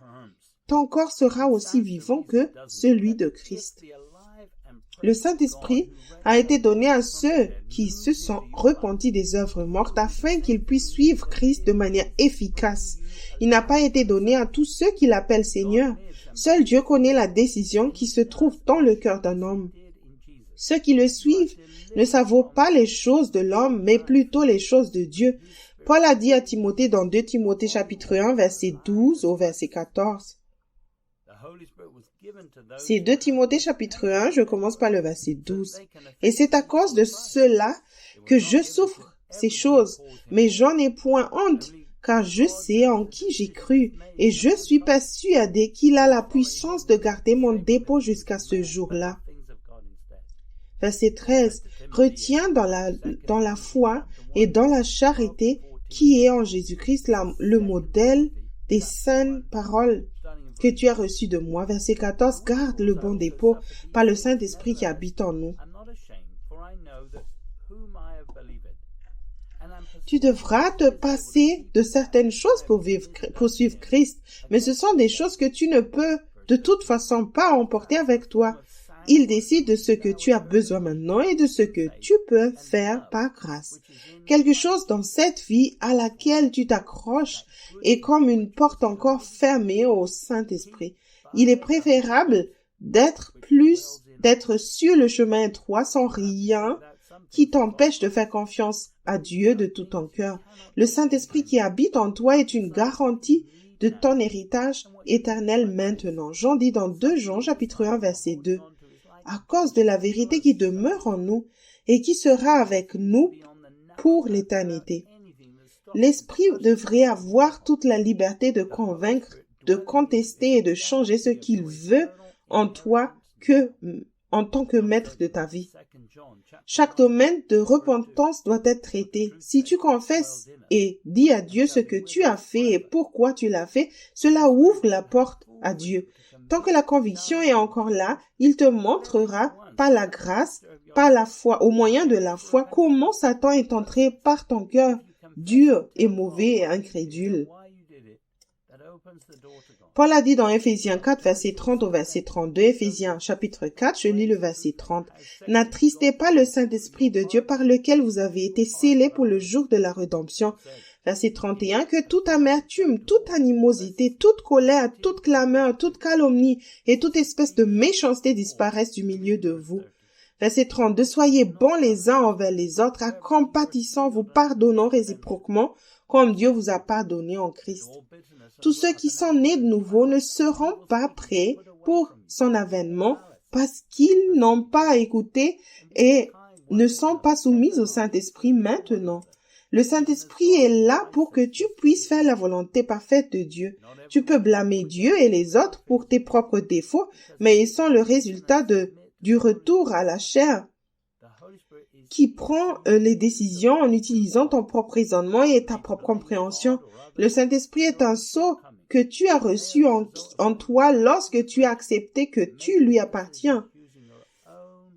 ton corps sera aussi vivant que celui de Christ. Le Saint-Esprit a été donné à ceux qui se sont repentis des œuvres mortes afin qu'ils puissent suivre Christ de manière efficace. Il n'a pas été donné à tous ceux qui l'appellent Seigneur. Seul Dieu connaît la décision qui se trouve dans le cœur d'un homme. Ceux qui le suivent ne savent pas les choses de l'homme, mais plutôt les choses de Dieu. Paul a dit à Timothée dans 2 Timothée chapitre 1, verset 12 au verset 14. C'est 2 Timothée chapitre 1, je commence par le verset 12. Et c'est à cause de cela que je souffre ces choses, mais j'en ai point honte, car je sais en qui j'ai cru, et je suis persuadé qu'il a la puissance de garder mon dépôt jusqu'à ce jour-là. Verset 13. Retiens dans la foi et dans la charité qui est en Jésus-Christ le modèle des saintes paroles que tu as reçues de moi. Verset 14. Garde le bon dépôt par le Saint-Esprit qui habite en nous. Tu devras te passer de certaines choses pour suivre Christ, mais ce sont des choses que tu ne peux de toute façon pas emporter avec toi. Il décide de ce que tu as besoin maintenant et de ce que tu peux faire par grâce. Quelque chose dans cette vie à laquelle tu t'accroches est comme une porte encore fermée au Saint-Esprit. Il est préférable d'être sur le chemin étroit sans rien qui t'empêche de faire confiance à Dieu de tout ton cœur. Le Saint-Esprit qui habite en toi est une garantie de ton héritage éternel maintenant. Jean dit dans 2 Jean chapitre 1 verset 2. À cause de la vérité qui demeure en nous et qui sera avec nous pour l'éternité. L'Esprit devrait avoir toute la liberté de convaincre, de contester et de changer ce qu'il veut en toi en tant que maître de ta vie. Chaque domaine de repentance doit être traité. Si tu confesses et dis à Dieu ce que tu as fait et pourquoi tu l'as fait, cela ouvre la porte à Dieu. Tant que la conviction est encore là, il te montrera par la grâce, par la foi, au moyen de la foi, comment Satan est entré par ton cœur dur et mauvais et incrédule. Paul a dit dans Ephésiens 4, verset 30 au verset 32, Ephésiens chapitre 4, je lis le verset 30. « N'attristez pas le Saint-Esprit de Dieu par lequel vous avez été scellés pour le jour de la rédemption. » Verset 31, « Que toute amertume, toute animosité, toute colère, toute clameur, toute calomnie et toute espèce de méchanceté disparaissent du milieu de vous. » Verset 32, « Soyez bons les uns envers les autres, à compatissant, vous pardonnant réciproquement, comme Dieu vous a pardonné en Christ. » Tous ceux qui sont nés de nouveau ne seront pas prêts pour son avènement parce qu'ils n'ont pas écouté et ne sont pas soumis au Saint-Esprit maintenant. Le Saint-Esprit est là pour que tu puisses faire la volonté parfaite de Dieu. Tu peux blâmer Dieu et les autres pour tes propres défauts, mais ils sont le résultat du retour à la chair qui prend les décisions en utilisant ton propre raisonnement et ta propre compréhension. Le Saint-Esprit est un sceau que tu as reçu en toi lorsque tu as accepté que tu lui appartiens.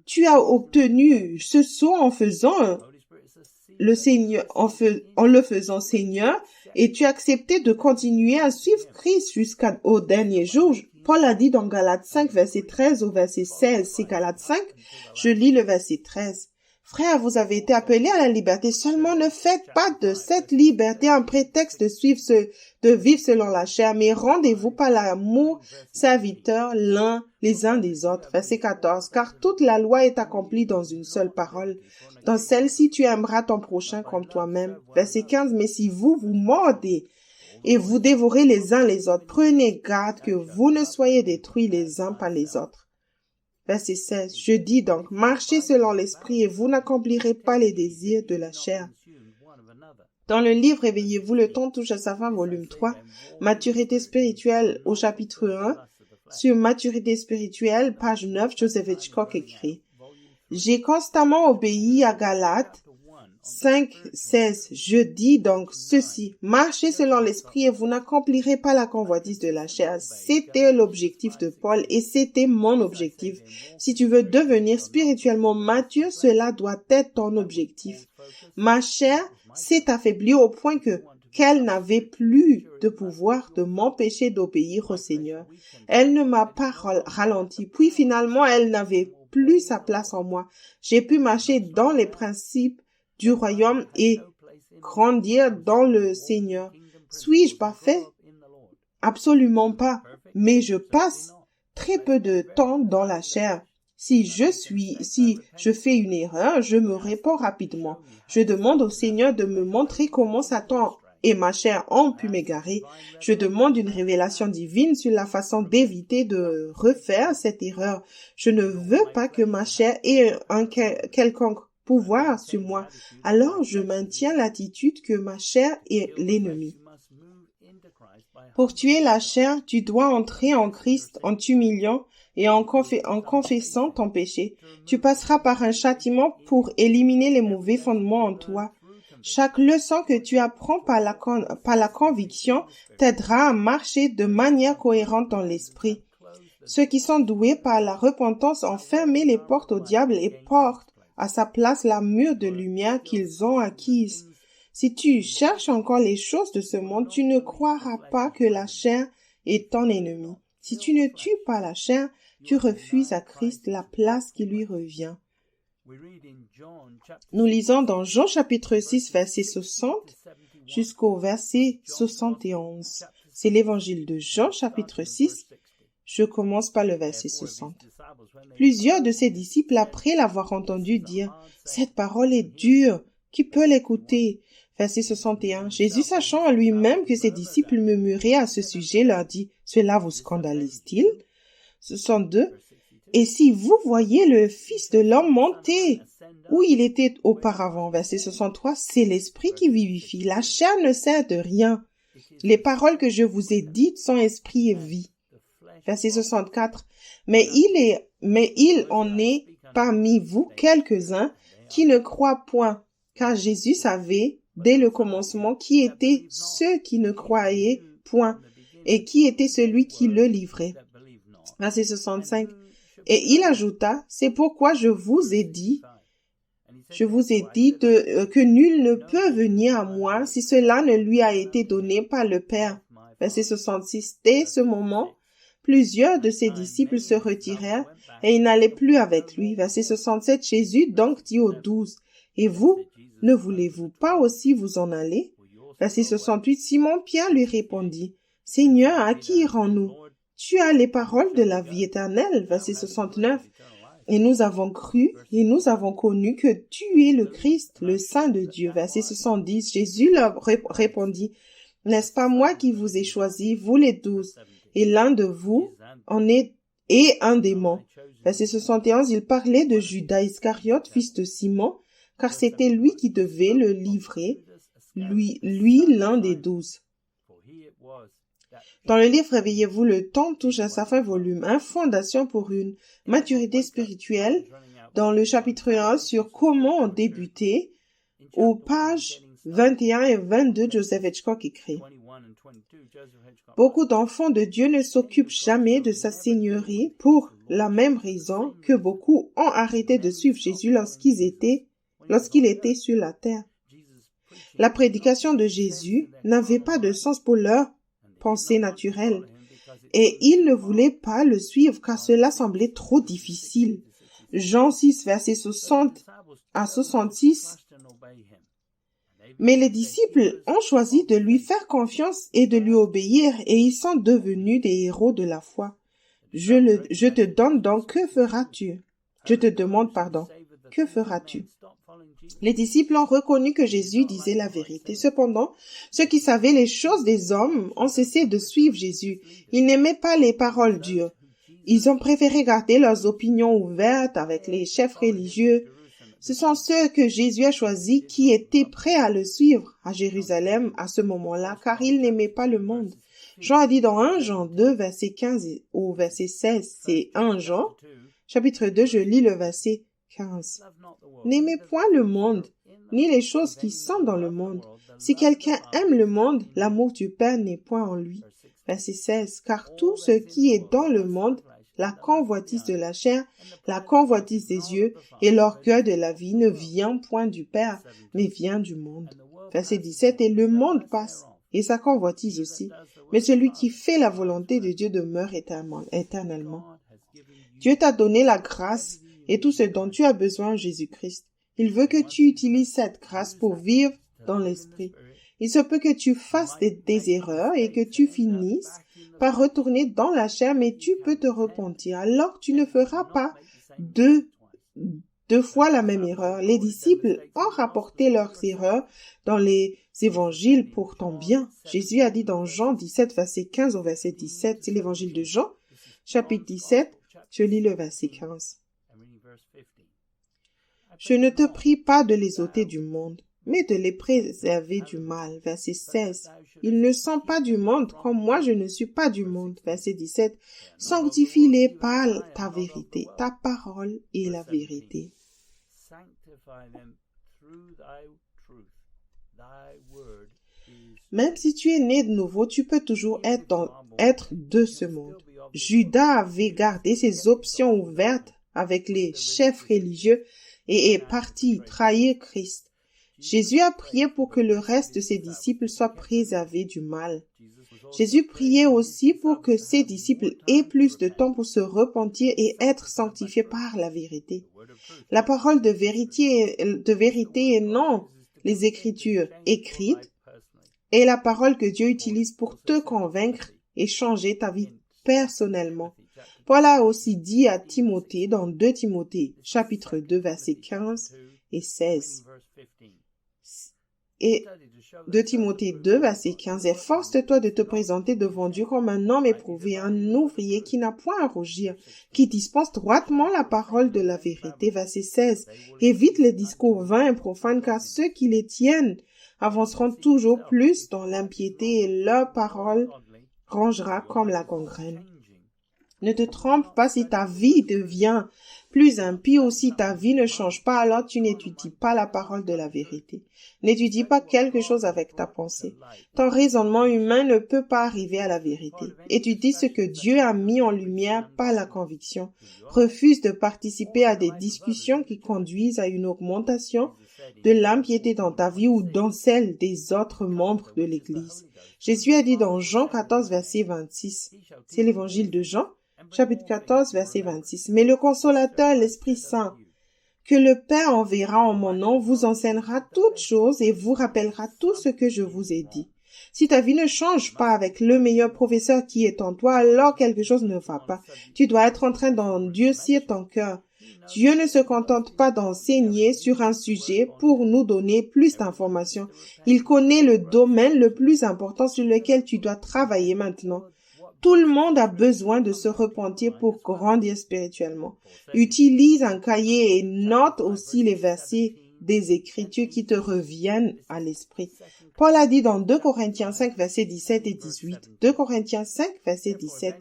Tu as obtenu ce sceau en faisant le Seigneur, en le faisant Seigneur, et tu as accepté de continuer à suivre Christ jusqu'au dernier jour. Paul a dit dans Galates 5, verset 13 au verset 16, c'est Galates 5, je lis le verset 13. Frères, vous avez été appelés à la liberté, seulement ne faites pas de cette liberté un prétexte de vivre selon la chair, mais rendez-vous par l'amour serviteur les uns des autres. Verset 14, car toute la loi est accomplie dans une seule parole. Dans celle-ci, tu aimeras ton prochain comme toi-même. Verset 15, mais si vous mordez et vous dévorez les uns les autres, prenez garde que vous ne soyez détruits les uns par les autres. Verset 16. Je dis donc, marchez selon l'esprit et vous n'accomplirez pas les désirs de la chair. Dans le livre Réveillez-vous, le temps touche à sa fin, volume 3, Maturité spirituelle au chapitre 1, sur Maturité spirituelle, page 9, Joseph Hitchcock écrit, « J'ai constamment obéi à Galates 5, 16. Je dis donc ceci, marchez selon l'esprit et vous n'accomplirez pas la convoitise de la chair. » C'était l'objectif de Paul et c'était mon objectif. Si tu veux devenir spirituellement mature, cela doit être ton objectif. Ma chair s'est affaiblie au point qu'elle n'avait plus de pouvoir de m'empêcher d'obéir au Seigneur. Elle ne m'a pas ralenti. Puis finalement, elle n'avait plus sa place en moi. J'ai pu marcher dans les principes du royaume et grandir dans le Seigneur. Suis-je parfait? Absolument pas. Mais je passe très peu de temps dans la chair. Si je fais une erreur, je me réponds rapidement. Je demande au Seigneur de me montrer comment Satan et ma chair ont pu m'égarer. Je demande une révélation divine sur la façon d'éviter de refaire cette erreur. Je ne veux pas que ma chair ait un quelconque pouvoir sur moi. Alors je maintiens l'attitude que ma chair est l'ennemi. Pour tuer la chair, tu dois entrer en Christ en t'humiliant et en confessant ton péché. Tu passeras par un châtiment pour éliminer les mauvais fondements en toi. Chaque leçon que tu apprends par la conviction t'aidera à marcher de manière cohérente dans l'esprit. Ceux qui sont doués par la repentance ont fermé les portes au diable et portent à sa place la mûre de lumière qu'ils ont acquise. Si tu cherches encore les choses de ce monde, tu ne croiras pas que la chair est ton ennemi. Si tu ne tues pas la chair, tu refuses à Christ la place qui lui revient. Nous lisons dans Jean chapitre 6, verset 60 jusqu'au verset 71. C'est l'évangile de Jean chapitre 6. Je commence par le verset 60. Plusieurs de ses disciples, après l'avoir entendu dire « Cette parole est dure, qui peut l'écouter ?» Verset 61. Jésus, sachant en lui-même que ses disciples murmuraient à ce sujet, leur dit « Cela vous scandalise-t-il » 62. Et si vous voyez le Fils de l'homme monter où il était auparavant, verset 63, c'est l'esprit qui vivifie. La chair ne sert de rien. Les paroles que je vous ai dites sont esprit et vie. Verset 64. Mais il en est parmi vous quelques-uns qui ne croient point, car Jésus savait dès le commencement qui étaient ceux qui ne croyaient point et qui était celui qui le livrait. Verset 65. Et il ajouta, c'est pourquoi je vous ai dit que nul ne peut venir à moi si cela ne lui a été donné par le Père. Verset 66. Dès ce moment, plusieurs de ses disciples se retirèrent et ils n'allaient plus avec lui. Verset 67. Jésus donc dit aux 12, et vous, ne voulez-vous pas aussi vous en aller? Verset 68. Simon-Pierre lui répondit, Seigneur, à qui irons-nous? Tu as les paroles de la vie éternelle. Verset 69. Et nous avons cru et nous avons connu que tu es le Christ, le Saint de Dieu. Verset 70. Jésus leur répondit, n'est-ce pas moi qui vous ai choisi, vous les 12, et l'un de vous en est un démon. Verset 71. Il parlait de Judas Iscariote, fils de Simon, car c'était lui qui devait le livrer, lui l'un des 12. Dans le livre Réveillez-vous, le temps touche à sa fin, volume 1, Fondation pour une maturité spirituelle, dans le chapitre 1 sur comment débuter, aux pages 21 et 22, Joseph Hitchcock écrit. Beaucoup d'enfants de Dieu ne s'occupent jamais de sa seigneurie pour la même raison que beaucoup ont arrêté de suivre Jésus lorsqu'il était sur la terre. La prédication de Jésus n'avait pas de sens pour leur pensée naturelle, et ils ne voulaient pas le suivre car cela semblait trop difficile. Jean 6, versets 60 à 66. Mais les disciples ont choisi de lui faire confiance et de lui obéir, et ils sont devenus des héros de la foi. Je te donne donc, que feras-tu? Je te demande, que feras-tu? Les disciples ont reconnu que Jésus disait la vérité. Cependant, ceux qui savaient les choses des hommes ont cessé de suivre Jésus. Ils n'aimaient pas les paroles dures. Ils ont préféré garder leurs opinions ouvertes avec les chefs religieux. Ce sont ceux que Jésus a choisis qui étaient prêts à le suivre à Jérusalem à ce moment-là, car ils n'aimaient pas le monde. Jean a dit dans 1 Jean 2, verset 15 au verset 16, c'est 1 Jean, chapitre 2, je lis le verset 15. N'aimez point le monde, ni les choses qui sont dans le monde. Si quelqu'un aime le monde, l'amour du Père n'est point en lui. Verset 16. Car tout ce qui est dans le monde, la convoitise de la chair, la convoitise des yeux et l'orgueil de la vie ne vient point du Père, mais vient du monde. Verset 17. Et le monde passe, et sa convoitise aussi. Mais celui qui fait la volonté de Dieu demeure éternellement. Dieu t'a donné la grâce et tout ce dont tu as besoin en Jésus-Christ. Il veut que tu utilises cette grâce pour vivre dans l'esprit. Il se peut que tu fasses des erreurs et que tu finisses par retourner dans la chair, mais tu peux te repentir. Alors tu ne feras pas deux fois la même erreur. Les disciples ont rapporté leurs erreurs dans les évangiles pour ton bien. Jésus a dit dans Jean 17, verset 15 au verset 17, c'est l'évangile de Jean, chapitre 17, je lis le verset 15. Je ne te prie pas de les ôter du monde, mais de les préserver du mal. Verset 16. Ils ne sont pas du monde, comme moi je ne suis pas du monde. Verset 17. Sanctifie-les par ta vérité. Ta parole est la vérité. Même si tu es né de nouveau, tu peux toujours être de ce monde. Judas avait gardé ses options ouvertes avec les chefs religieux et est parti trahir Christ. Jésus a prié pour que le reste de ses disciples soient préservés du mal. Jésus priait aussi pour que ses disciples aient plus de temps pour se repentir et être sanctifiés par la vérité. La parole de vérité et non les Écritures écrites est la parole que Dieu utilise pour te convaincre et changer ta vie personnellement. Paul a aussi dit à Timothée dans 2 Timothée, chapitre 2, versets 15 et 16. Et 2 Timothée 2, verset 15. Efforce-toi de te présenter devant Dieu comme un homme éprouvé, un ouvrier qui n'a point à rougir, qui dispense droitement la parole de la vérité. Verset 16. Évite les discours vains et profanes, car ceux qui les tiennent avanceront toujours plus dans l'impiété et leur parole rangera comme la gangrène. Ne te trompe pas si ta vie devient plus impie ou si ta vie ne change pas, alors tu n'étudies pas la parole de la vérité. N'étudie pas quelque chose avec ta pensée. Ton raisonnement humain ne peut pas arriver à la vérité. Étudie ce que Dieu a mis en lumière par la conviction. Refuse de participer à des discussions qui conduisent à une augmentation de l'impiété dans ta vie ou dans celle des autres membres de l'Église. Jésus a dit dans Jean 14, verset 26, c'est l'évangile de Jean, chapitre 14, verset 26, « Mais le Consolateur, l'Esprit Saint, que le Père enverra en mon nom, vous enseignera toutes choses et vous rappellera tout ce que je vous ai dit. » Si ta vie ne change pas avec le meilleur professeur qui est en toi, alors quelque chose ne va pas. Tu dois être en train d'endurcir ton cœur. Dieu ne se contente pas d'enseigner sur un sujet pour nous donner plus d'informations. Il connaît le domaine le plus important sur lequel tu dois travailler maintenant. Tout le monde a besoin de se repentir pour grandir spirituellement. Utilise un cahier et note aussi les versets des Écritures qui te reviennent à l'esprit. Paul a dit dans 2 Corinthiens 5, versets 17 et 18. 2 Corinthiens 5, verset 17.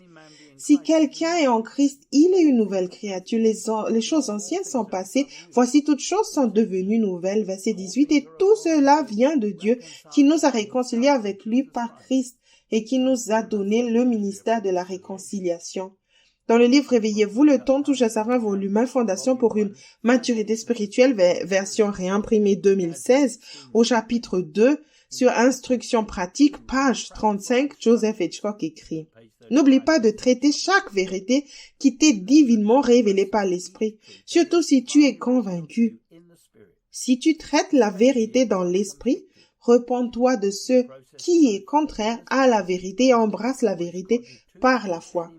Si quelqu'un est en Christ, il est une nouvelle créature. Les choses anciennes sont passées. Voici toutes choses sont devenues nouvelles. Verset 18. Et tout cela vient de Dieu qui nous a réconciliés avec lui par Christ et qui nous a donné le ministère de la réconciliation. Dans le livre Réveillez-vous, le temps touche à sa fin, volume 1, Fondation pour une maturité spirituelle, version réimprimée 2016, au chapitre 2, sur Instruction pratique, page 35, Joseph Hitchcock écrit. N'oublie pas de traiter chaque vérité qui t'est divinement révélée par l'Esprit, surtout si tu es convaincu. Si tu traites la vérité dans l'Esprit, repens-toi de ce qui est contraire à la vérité et embrasse la vérité par la foi.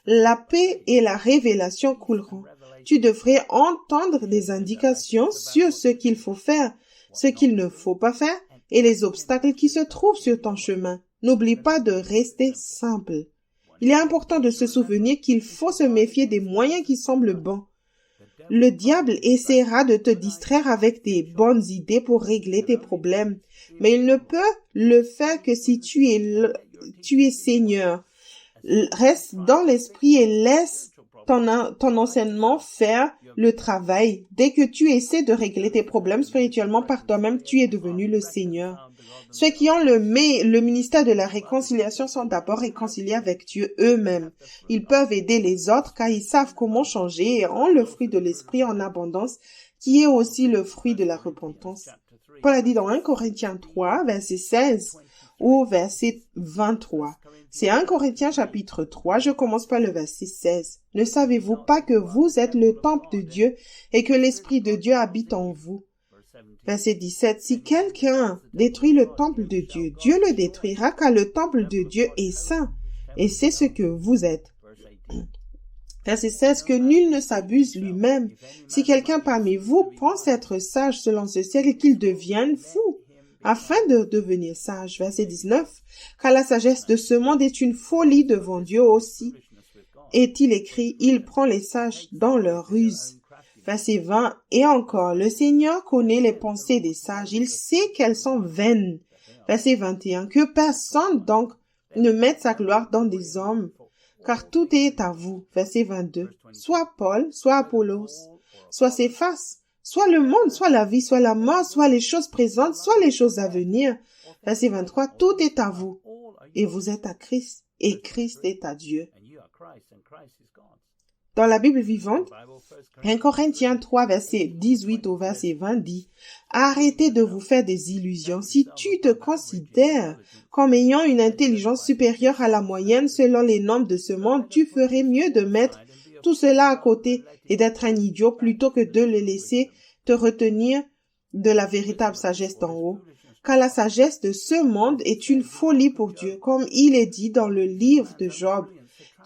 La paix et la révélation couleront. Tu devrais entendre des indications sur ce qu'il faut faire, ce qu'il ne faut pas faire et les obstacles qui se trouvent sur ton chemin. N'oublie pas de rester simple. Il est important de se souvenir qu'il faut se méfier des moyens qui semblent bons. Le diable essaiera de te distraire avec des bonnes idées pour régler tes problèmes, mais il ne peut le faire que si tu es Seigneur. Reste dans l'esprit et laisse ton enseignement faire le travail. Dès que tu essaies de régler tes problèmes spirituellement par toi-même, tu es devenu le Seigneur. Ceux qui ont le ministère de la réconciliation sont d'abord réconciliés avec Dieu eux-mêmes. Ils peuvent aider les autres car ils savent comment changer et ont le fruit de l'esprit en abondance qui est aussi le fruit de la repentance. Paul a dit dans 1 Corinthiens 3, verset 16 ou verset 23. C'est 1 Corinthiens chapitre 3, je commence par le verset 16. Ne savez-vous pas que vous êtes le temple de Dieu et que l'Esprit de Dieu habite en vous? Verset 17. Si quelqu'un détruit le temple de Dieu, Dieu le détruira car le temple de Dieu est saint et c'est ce que vous êtes. Verset 16. Que nul ne s'abuse lui-même. Si quelqu'un parmi vous pense être sage selon ce siècle, qu'il devienne fou afin de devenir sage. Verset 19. Car la sagesse de ce monde est une folie devant Dieu aussi. Est-il écrit, il prend les sages dans leur ruse. Verset 20. Et encore, le Seigneur connaît les pensées des sages. Il sait qu'elles sont vaines. Verset 21. Que personne donc ne mette sa gloire dans des hommes, car tout est à vous. Verset 22. Soit Paul, soit Apollos, soit Céphas, soit le monde, soit la vie, soit la mort, soit les choses présentes, soit les choses à venir. Verset 23. Tout est à vous. Et vous êtes à Christ. Et Christ est à Dieu. Dans la Bible vivante, 1 Corinthiens 3, verset 18 au verset 20 dit « Arrêtez de vous faire des illusions. Si tu te considères comme ayant une intelligence supérieure à la moyenne selon les normes de ce monde, tu ferais mieux de mettre tout cela à côté et d'être un idiot plutôt que de le laisser te retenir de la véritable sagesse d'en haut. Car la sagesse de ce monde est une folie pour Dieu, comme il est dit dans le livre de Job.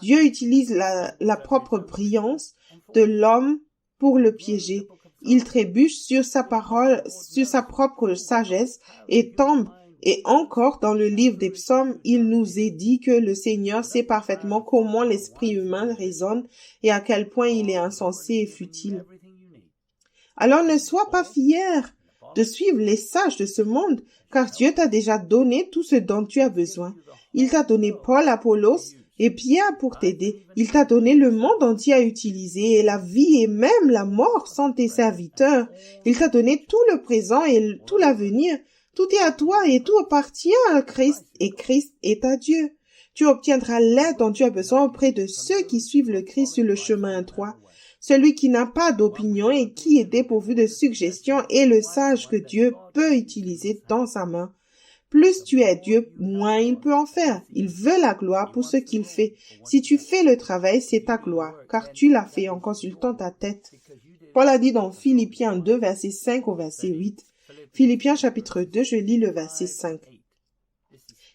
Dieu utilise la propre brillance de l'homme pour le piéger. Il trébuche sur sa parole, sur sa propre sagesse et tombe. Et encore, dans le livre des psaumes, il nous est dit que le Seigneur sait parfaitement comment l'esprit humain raisonne et à quel point il est insensé et futile. Alors ne sois pas fier de suivre les sages de ce monde, car Dieu t'a déjà donné tout ce dont tu as besoin. Il t'a donné Paul, Apollos, et Pierre pour t'aider. Il t'a donné le monde entier à utiliser et la vie et même la mort sont tes serviteurs. Il t'a donné tout le présent et tout l'avenir. Tout est à toi et tout appartient à Christ et Christ est à Dieu. Tu obtiendras l'aide dont tu as besoin auprès de ceux qui suivent le Christ sur le chemin étroit. Celui qui n'a pas d'opinion et qui est dépourvu de suggestions est le sage que Dieu peut utiliser dans sa main. Plus tu es Dieu, moins il peut en faire. Il veut la gloire pour ce qu'il fait. Si tu fais le travail, c'est ta gloire, car tu l'as fait en consultant ta tête. Paul a dit dans Philippiens 2, verset 5 au verset 8. Philippiens chapitre 2, je lis le verset 5.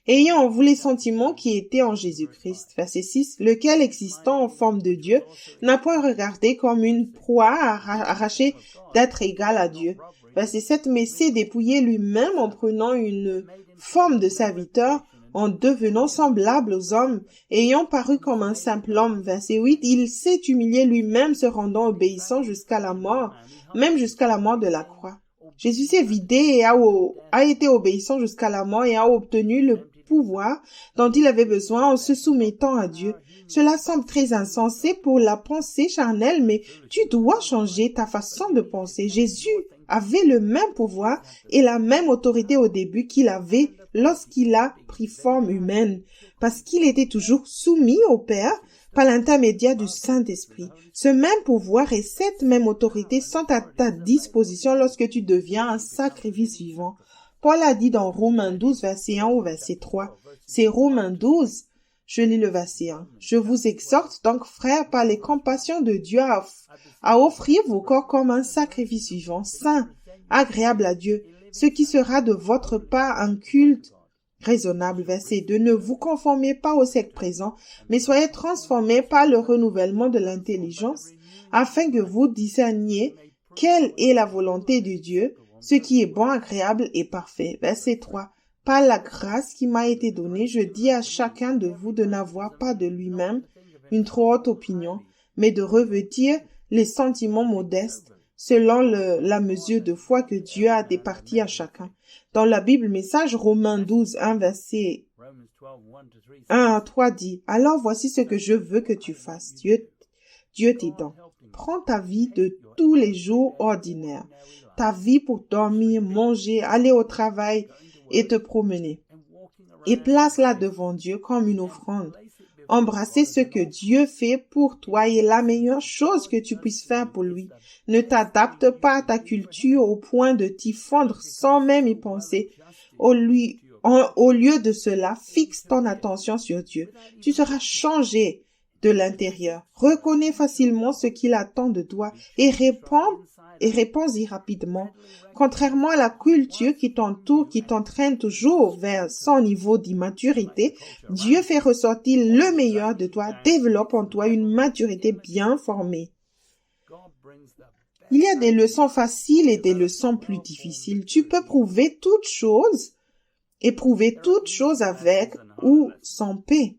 Ayant en vous les sentiments qui étaient en Jésus-Christ. Verset 6. Lequel, existant en forme de Dieu, n'a point regardé comme une proie arrachée d'être égal à Dieu. Verset 7. Mais s'est dépouillé lui-même en prenant une forme de serviteur, en devenant semblable aux hommes, ayant paru comme un simple homme. Verset 8. Il s'est humilié lui-même, se rendant obéissant jusqu'à la mort, même jusqu'à la mort de la croix. Jésus s'est vidé et a été obéissant jusqu'à la mort et a obtenu le pouvoir dont il avait besoin en se soumettant à Dieu. Cela semble très insensé pour la pensée charnelle, mais tu dois changer ta façon de penser. Jésus avait le même pouvoir et la même autorité au début qu'il avait lorsqu'il a pris forme humaine, parce qu'il était toujours soumis au Père par l'intermédiaire du Saint-Esprit. Ce même pouvoir et cette même autorité sont à ta disposition lorsque tu deviens un sacrifice vivant. Paul a dit dans Romains 12, verset 1 au verset 3. C'est Romains 12, je lis le verset 1. Je vous exhorte donc, frères, par les compassions de Dieu, à offrir vos corps comme un sacrifice vivant, saint, agréable à Dieu, ce qui sera de votre part un culte raisonnable. Verset 2. Ne vous conformez pas au siècle présent, mais soyez transformés par le renouvellement de l'intelligence, afin que vous discerniez quelle est la volonté de Dieu, ce qui est bon, agréable et parfait. Verset 3. Par la grâce qui m'a été donnée, je dis à chacun de vous de n'avoir pas de lui-même une trop haute opinion, mais de revêtir les sentiments modestes selon la mesure de foi que Dieu a départie à chacun. Dans la Bible Message, Romains 12, 1 verset 1 à 3 dit, « Alors voici ce que je veux que tu fasses, Dieu t'aidant. Prends ta vie de tous les jours ordinaires, ta vie pour dormir, manger, aller au travail et te promener, et place-la devant Dieu comme une offrande. Embrasser ce que Dieu fait pour toi est la meilleure chose que tu puisses faire pour lui. Ne t'adapte pas à ta culture au point de t'y fondre sans même y penser. Au lieu de cela, fixe ton attention sur Dieu. Tu seras changé de l'intérieur. Reconnais facilement ce qu'il attend de toi et réponds-y rapidement. Contrairement à la culture qui t'entoure, qui t'entraîne toujours vers son niveau d'immaturité, Dieu fait ressortir le meilleur de toi, développe en toi une maturité bien formée. Il y a des leçons faciles et des leçons plus difficiles. Tu peux éprouver toutes choses avec ou sans paix.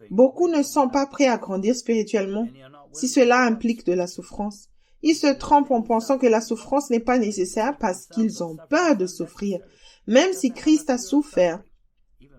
Beaucoup ne sont pas prêts à grandir spirituellement si cela implique de la souffrance. Ils se trompent en pensant que la souffrance n'est pas nécessaire parce qu'ils ont peur de souffrir, même si Christ a souffert.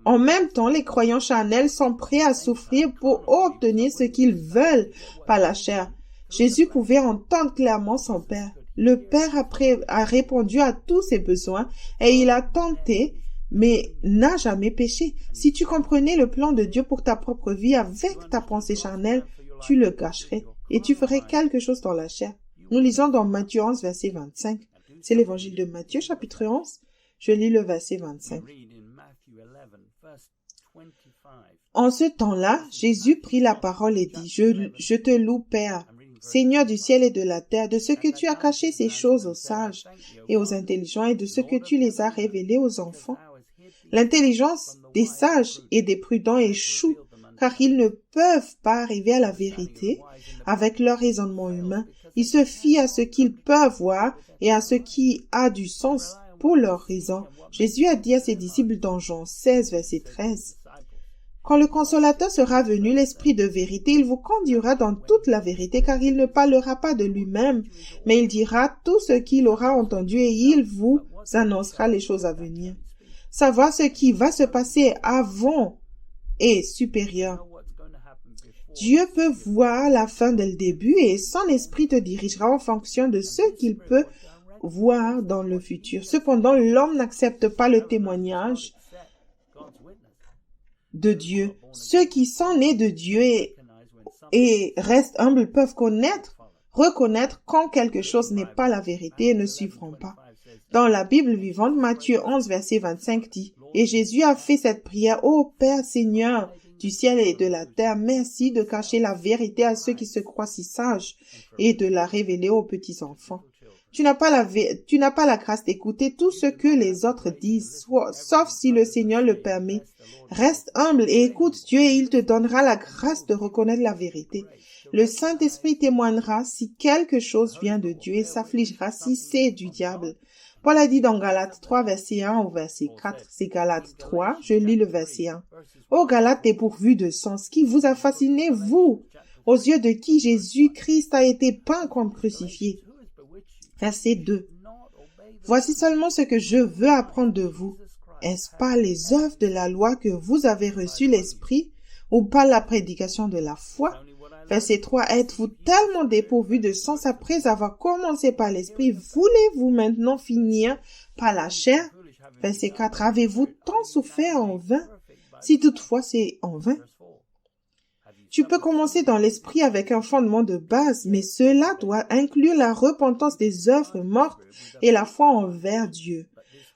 En même temps, les croyants charnels sont prêts à souffrir pour obtenir ce qu'ils veulent par la chair. Jésus pouvait entendre clairement son Père. Le Père a répondu à tous ses besoins et il a tenté, mais n'a jamais péché. Si tu comprenais le plan de Dieu pour ta propre vie avec ta pensée charnelle, tu le gâcherais et tu ferais quelque chose dans la chair. Nous lisons dans Matthieu 11, verset 25. C'est l'évangile de Matthieu, chapitre 11. Je lis le verset 25. En ce temps-là, Jésus prit la parole et dit, Je te loue, Père, Seigneur du ciel et de la terre, de ce que tu as caché ces choses aux sages et aux intelligents et de ce que tu les as révélées aux enfants. L'intelligence des sages et des prudents échoue, car ils ne peuvent pas arriver à la vérité avec leur raisonnement humain. Ils se fient à ce qu'ils peuvent voir et à ce qui a du sens pour leur raison. Jésus a dit à ses disciples dans Jean 16, verset 13, « Quand le Consolateur sera venu, l'Esprit de vérité, il vous conduira dans toute la vérité, car il ne parlera pas de lui-même, mais il dira tout ce qu'il aura entendu et il vous annoncera les choses à venir. » Savoir ce qui va se passer avant est supérieur. Dieu peut voir la fin dès le début et son esprit te dirigera en fonction de ce qu'il peut voir dans le futur. Cependant, l'homme n'accepte pas le témoignage de Dieu. Ceux qui sont nés de Dieu et restent humbles peuvent reconnaître quand quelque chose n'est pas la vérité et ne suivront pas. Dans la Bible vivante, Matthieu 11, verset 25 dit, « Et Jésus a fait cette prière, Ô Père Seigneur du ciel et de la terre, merci de cacher la vérité à ceux qui se croient si sages et de la révéler aux petits-enfants. » Tu n'as pas la grâce d'écouter tout ce que les autres disent, sauf si le Seigneur le permet. Reste humble et écoute Dieu et il te donnera la grâce de reconnaître la vérité. Le Saint-Esprit témoignera si quelque chose vient de Dieu et s'affligera si c'est du diable. Paul a dit dans Galates 3, verset 1 au verset 4, c'est Galates 3, je lis le verset 1. Ô Galates dépourvus de sens, qui vous a fasciné, vous, aux yeux de qui Jésus-Christ a été peint comme crucifié. Verset 2. Voici seulement ce que je veux apprendre de vous. Est-ce par les œuvres de la loi que vous avez reçu l'Esprit ou par la prédication de la foi? Verset 3. Êtes-vous tellement dépourvus de sens après avoir commencé par l'Esprit? Voulez-vous maintenant finir par la chair? Verset 4. Avez-vous tant souffert en vain? Si toutefois c'est en vain. Tu peux commencer dans l'esprit avec un fondement de base, mais cela doit inclure la repentance des œuvres mortes et la foi envers Dieu.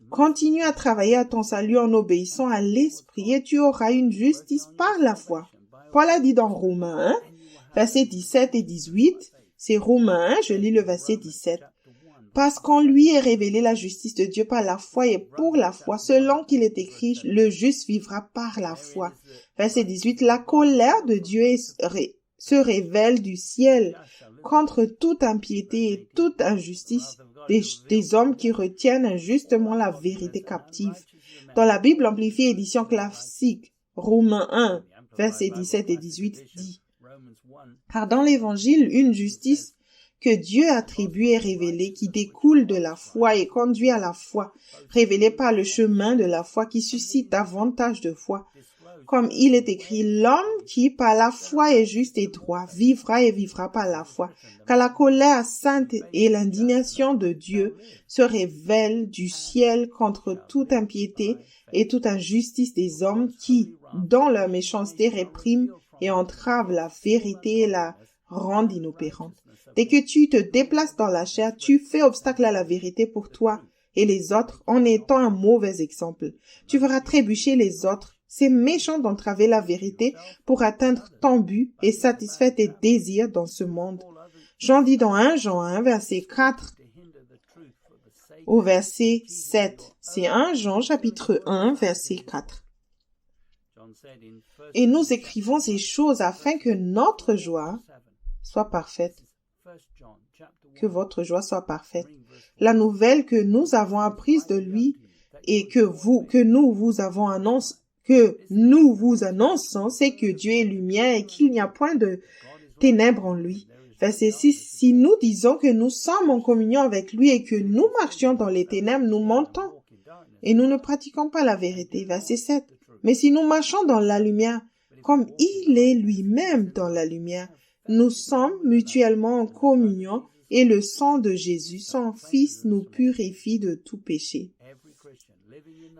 Continue à travailler à ton salut en obéissant à l'esprit et tu auras une justice par la foi. Paul a dit dans Romains 1, versets 17 et 18, c'est Romains 1, je lis le verset 17. Parce qu'en lui est révélée la justice de Dieu par la foi et pour la foi, selon qu'il est écrit, le juste vivra par la foi. Verset 18, la colère de Dieu se révèle du ciel contre toute impiété et toute injustice des hommes qui retiennent injustement la vérité captive. Dans la Bible amplifiée édition classique, Romains 1, versets 17 et 18 dit, car dans l'évangile, une justice que Dieu attribue est révélée, qui découle de la foi et conduit à la foi, révélée par le chemin de la foi qui suscite davantage de foi. Comme il est écrit, l'homme qui par la foi est juste et droit, vivra et vivra par la foi. Car la colère sainte et l'indignation de Dieu se révèlent du ciel contre toute impiété et toute injustice des hommes qui, dans leur méchanceté, répriment et entravent la vérité et la rendent inopérante. Dès que tu te déplaces dans la chair, tu fais obstacle à la vérité pour toi et les autres en étant un mauvais exemple. Tu feras trébucher les autres. C'est méchant d'entraver la vérité pour atteindre ton but et satisfaire tes désirs dans ce monde. Jean dit dans 1 Jean 1, verset 4 au verset 7. C'est 1 Jean chapitre 1, verset 4. Et nous écrivons ces choses afin que notre joie soit parfaite. Que votre joie soit parfaite. La nouvelle que nous avons apprise de lui et que nous vous annonçons, c'est que Dieu est lumière et qu'il n'y a point de ténèbres en lui. Verset 6. Si nous disons que nous sommes en communion avec lui et que nous marchions dans les ténèbres, nous mentons et nous ne pratiquons pas la vérité. Verset 7. Mais si nous marchons dans la lumière, comme il est lui-même dans la lumière, nous sommes mutuellement en communion et le sang de Jésus, son Fils, nous purifie de tout péché.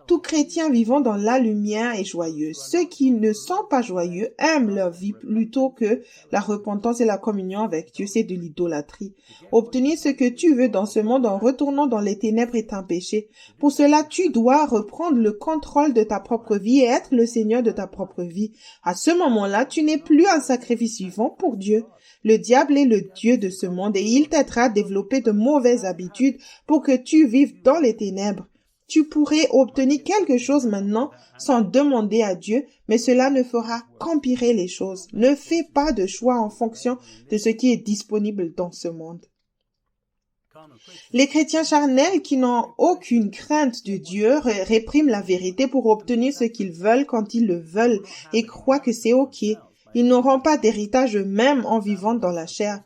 Tout chrétien vivant dans la lumière est joyeux. Ceux qui ne sont pas joyeux aiment leur vie plutôt que la repentance et la communion avec Dieu. C'est de l'idolâtrie. Obtenir ce que tu veux dans ce monde en retournant dans les ténèbres est un péché. Pour cela, tu dois reprendre le contrôle de ta propre vie et être le Seigneur de ta propre vie. À ce moment-là, tu n'es plus un sacrifice vivant pour Dieu. Le diable est le Dieu de ce monde et il t'aidera à développer de mauvaises habitudes pour que tu vives dans les ténèbres. Tu pourrais obtenir quelque chose maintenant sans demander à Dieu, mais cela ne fera qu'empirer les choses. Ne fais pas de choix en fonction de ce qui est disponible dans ce monde. Les chrétiens charnels qui n'ont aucune crainte de Dieu répriment la vérité pour obtenir ce qu'ils veulent quand ils le veulent et croient que c'est OK. Ils n'auront pas d'héritage eux-mêmes en vivant dans la chair.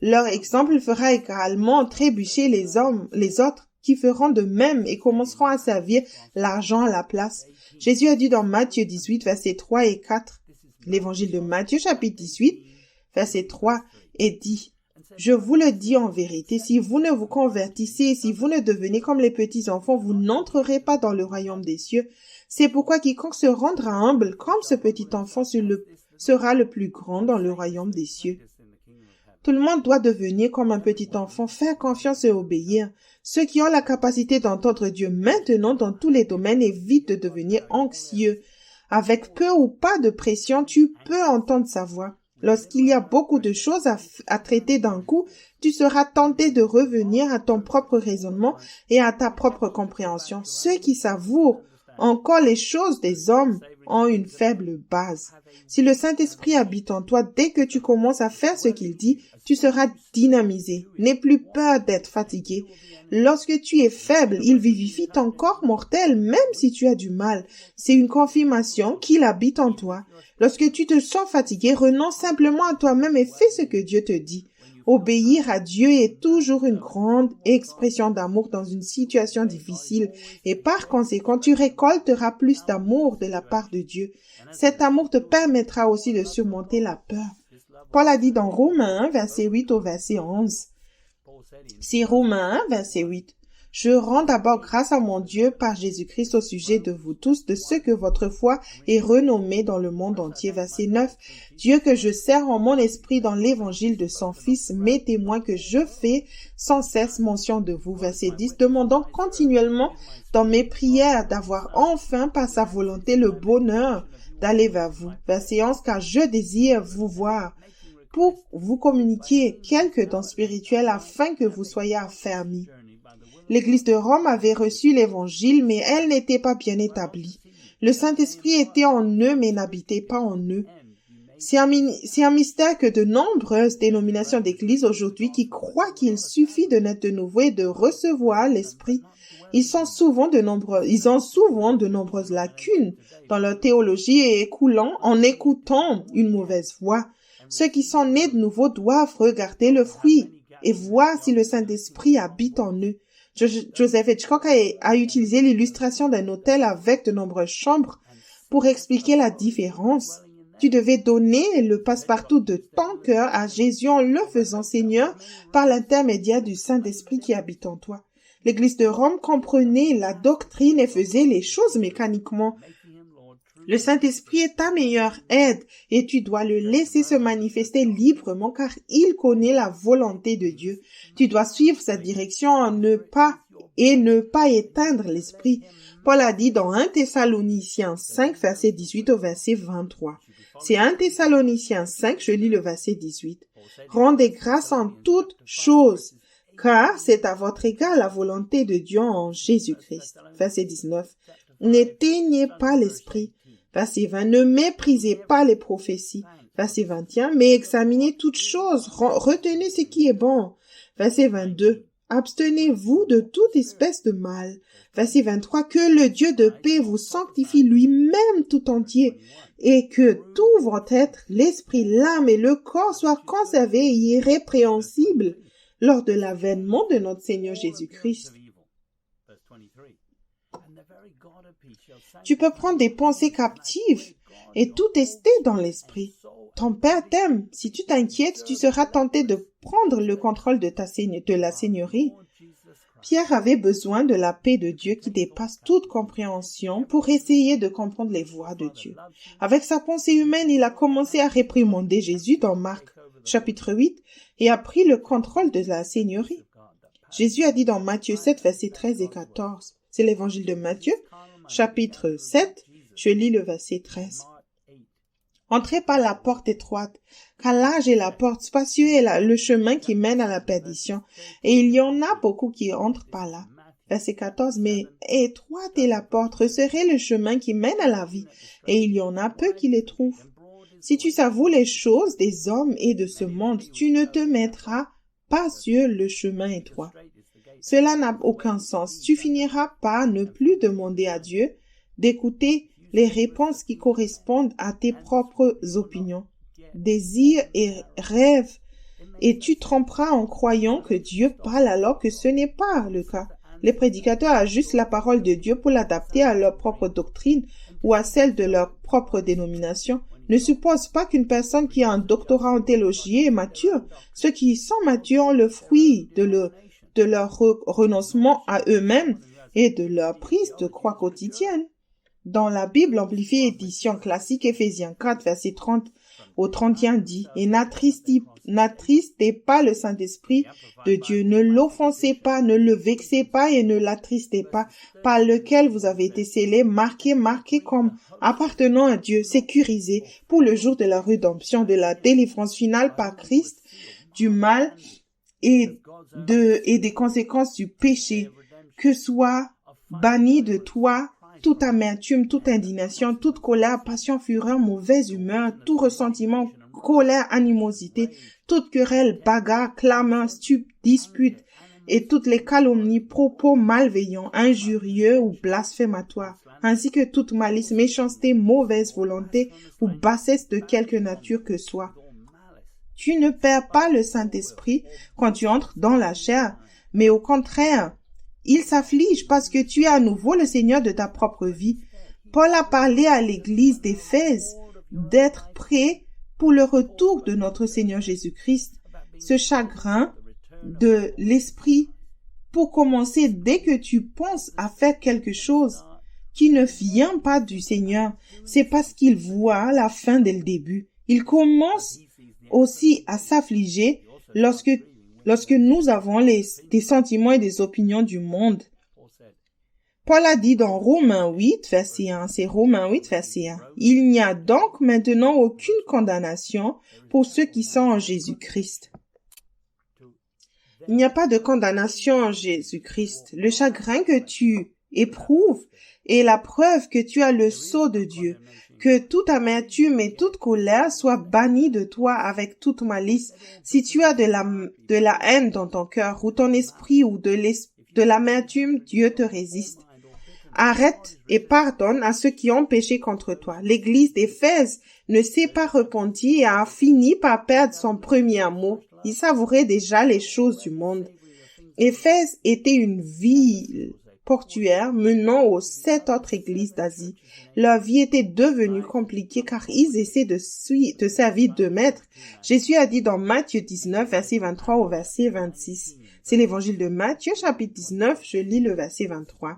Leur exemple fera également trébucher les autres qui feront de même et commenceront à servir l'argent à la place. Jésus a dit dans Matthieu 18, versets 3 et 4, l'évangile de Matthieu, chapitre 18, verset 3, et dit, « Je vous le dis en vérité, si vous ne vous convertissez et si vous ne devenez comme les petits enfants, vous n'entrerez pas dans le royaume des cieux. C'est pourquoi quiconque se rendra humble comme ce petit enfant sera le plus grand dans le royaume des cieux. » Tout le monde doit devenir comme un petit enfant, faire confiance et obéir. Ceux qui ont la capacité d'entendre Dieu maintenant dans tous les domaines évitent de devenir anxieux. Avec peu ou pas de pression, tu peux entendre sa voix. Lorsqu'il y a beaucoup de choses à traiter d'un coup, tu seras tenté de revenir à ton propre raisonnement et à ta propre compréhension. Ceux qui savourent encore les choses des hommes ont une faible base. Si le Saint-Esprit habite en toi, dès que tu commences à faire ce qu'il dit, tu seras dynamisé. N'aie plus peur d'être fatigué. Lorsque tu es faible, il vivifie ton corps mortel, même si tu as du mal. C'est une confirmation qu'il habite en toi. Lorsque tu te sens fatigué, renonce simplement à toi-même et fais ce que Dieu te dit. Obéir à Dieu est toujours une grande expression d'amour dans une situation difficile et par conséquent, tu récolteras plus d'amour de la part de Dieu. Cet amour te permettra aussi de surmonter la peur. Paul a dit dans Romains 1, verset 8 au verset 11. C'est Romains 1, verset 8. Je rends d'abord grâce à mon Dieu par Jésus-Christ au sujet de vous tous, de ce que votre foi est renommée dans le monde entier. Verset 9. Dieu que je sers en mon esprit dans l'évangile de son Fils, mes témoins que je fais sans cesse mention de vous. Verset 10. Demandant continuellement dans mes prières d'avoir enfin par sa volonté le bonheur d'aller vers vous. Verset 11. Car je désire vous voir pour vous communiquer quelques dons spirituels afin que vous soyez affermis. L'Église de Rome avait reçu l'Évangile, mais elle n'était pas bien établie. Le Saint-Esprit était en eux, mais n'habitait pas en eux. C'est un mystère que de nombreuses dénominations d'Église aujourd'hui qui croient qu'il suffit de naître de nouveau et de recevoir l'Esprit. Ils ont souvent de nombreuses lacunes dans leur théologie et en écoutant une mauvaise voix. Ceux qui sont nés de nouveau doivent regarder le fruit et voir si le Saint-Esprit habite en eux. Joseph Hitchcock a utilisé l'illustration d'un hôtel avec de nombreuses chambres pour expliquer la différence. Tu devais donner le passe-partout de ton cœur à Jésus en le faisant Seigneur par l'intermédiaire du Saint-Esprit qui habite en toi. L'Église de Rome comprenait la doctrine et faisait les choses mécaniquement. Le Saint-Esprit est ta meilleure aide et tu dois le laisser se manifester librement car il connaît la volonté de Dieu. Tu dois suivre sa direction ne pas éteindre l'Esprit. Paul a dit dans 1 Thessaloniciens 5, verset 18 au verset 23. C'est 1 Thessaloniciens 5, je lis le verset 18. Rendez grâce en toutes choses, car c'est à votre égard la volonté de Dieu en Jésus-Christ. Verset 19. N'éteignez pas l'Esprit. Verset 20, ne méprisez pas les prophéties. Verset 21, mais examinez toutes choses, retenez ce qui est bon. Verset 22, abstenez-vous de toute espèce de mal. Verset 23, que le Dieu de paix vous sanctifie lui-même tout entier, et que tout votre être, l'esprit, l'âme et le corps soient conservés et irrépréhensibles lors de l'avènement de notre Seigneur Jésus-Christ. Tu peux prendre des pensées captives et tout tester dans l'esprit. Ton Père t'aime. Si tu t'inquiètes, tu seras tenté de prendre le contrôle de la seigneurie. Pierre avait besoin de la paix de Dieu qui dépasse toute compréhension pour essayer de comprendre les voies de Dieu. Avec sa pensée humaine, il a commencé à réprimander Jésus dans Marc, chapitre 8, et a pris le contrôle de la seigneurie. Jésus a dit dans Matthieu 7, versets 13 et 14. C'est l'évangile de Matthieu, chapitre 7, je lis le verset 13. Entrez par la porte étroite, car large est la porte, spacieux est le chemin qui mène à la perdition, et il y en a beaucoup qui entrent par là. Verset 14, mais étroite est la porte, resserrez le chemin qui mène à la vie, et il y en a peu qui les trouvent. Si tu savoures les choses des hommes et de ce monde, tu ne te mettras pas sur le chemin étroit. Cela n'a aucun sens. Tu finiras par ne plus demander à Dieu d'écouter les réponses qui correspondent à tes propres opinions, désirs et rêves, et tu tromperas en croyant que Dieu parle alors que ce n'est pas le cas. Les prédicateurs ajustent la parole de Dieu pour l'adapter à leur propre doctrine ou à celle de leur propre dénomination. Ne suppose pas qu'une personne qui a un doctorat en théologie est mature. Ceux qui sont matures ont le fruit de leur renoncement à eux-mêmes et de leur prise de croix quotidienne. Dans la Bible amplifiée édition classique, Éphésiens 4, verset 30 au 31 dit « Et n'attristez pas le Saint-Esprit de Dieu, ne l'offensez pas, ne le vexez pas et ne l'attristez pas, par lequel vous avez été scellés, marqués comme appartenant à Dieu, sécurisés pour le jour de la rédemption, de la délivrance finale par Christ, du mal et des conséquences du péché, que soit banni de toi toute amertume, toute indignation, toute colère, passion, fureur, mauvaise humeur, tout ressentiment, colère, animosité, toute querelle, bagarre, clameur, dispute, et toutes les calomnies, propos malveillants, injurieux ou blasphématoires, ainsi que toute malice, méchanceté, mauvaise volonté ou bassesse de quelque nature que soit. Tu ne perds pas le Saint-Esprit quand tu entres dans la chair, mais au contraire, il s'afflige parce que tu es à nouveau le Seigneur de ta propre vie. Paul a parlé à l'église d'Éphèse d'être prêt pour le retour de notre Seigneur Jésus-Christ. Ce chagrin de l'esprit, pour commencer, dès que tu penses à faire quelque chose qui ne vient pas du Seigneur, c'est parce qu'il voit la fin dès le début. Il commence aussi à s'affliger lorsque nous avons des sentiments et des opinions du monde. Paul a dit dans Romains 8, verset 1, c'est Romains 8, verset 1, « Il n'y a donc maintenant aucune condamnation pour ceux qui sont en Jésus-Christ. » Il n'y a pas de condamnation en Jésus-Christ. Le chagrin que tu éprouves est la preuve que tu as le sceau de Dieu. Que toute amertume et toute colère soient bannies de toi avec toute malice. Si tu as de la haine dans ton cœur ou ton esprit ou de l'amertume, Dieu te résiste. Arrête et pardonne à ceux qui ont péché contre toi. L'église d'Éphèse ne s'est pas repentie et a fini par perdre son premier amour. Il savourait déjà les choses du monde. Éphèse était une ville portuaire menant aux 7 autres églises d'Asie. Leur vie était devenue compliquée car ils essaient de servir deux maîtres. Jésus a dit dans Matthieu 19, verset 23 au verset 26. C'est l'évangile de Matthieu, chapitre 19, je lis le verset 23.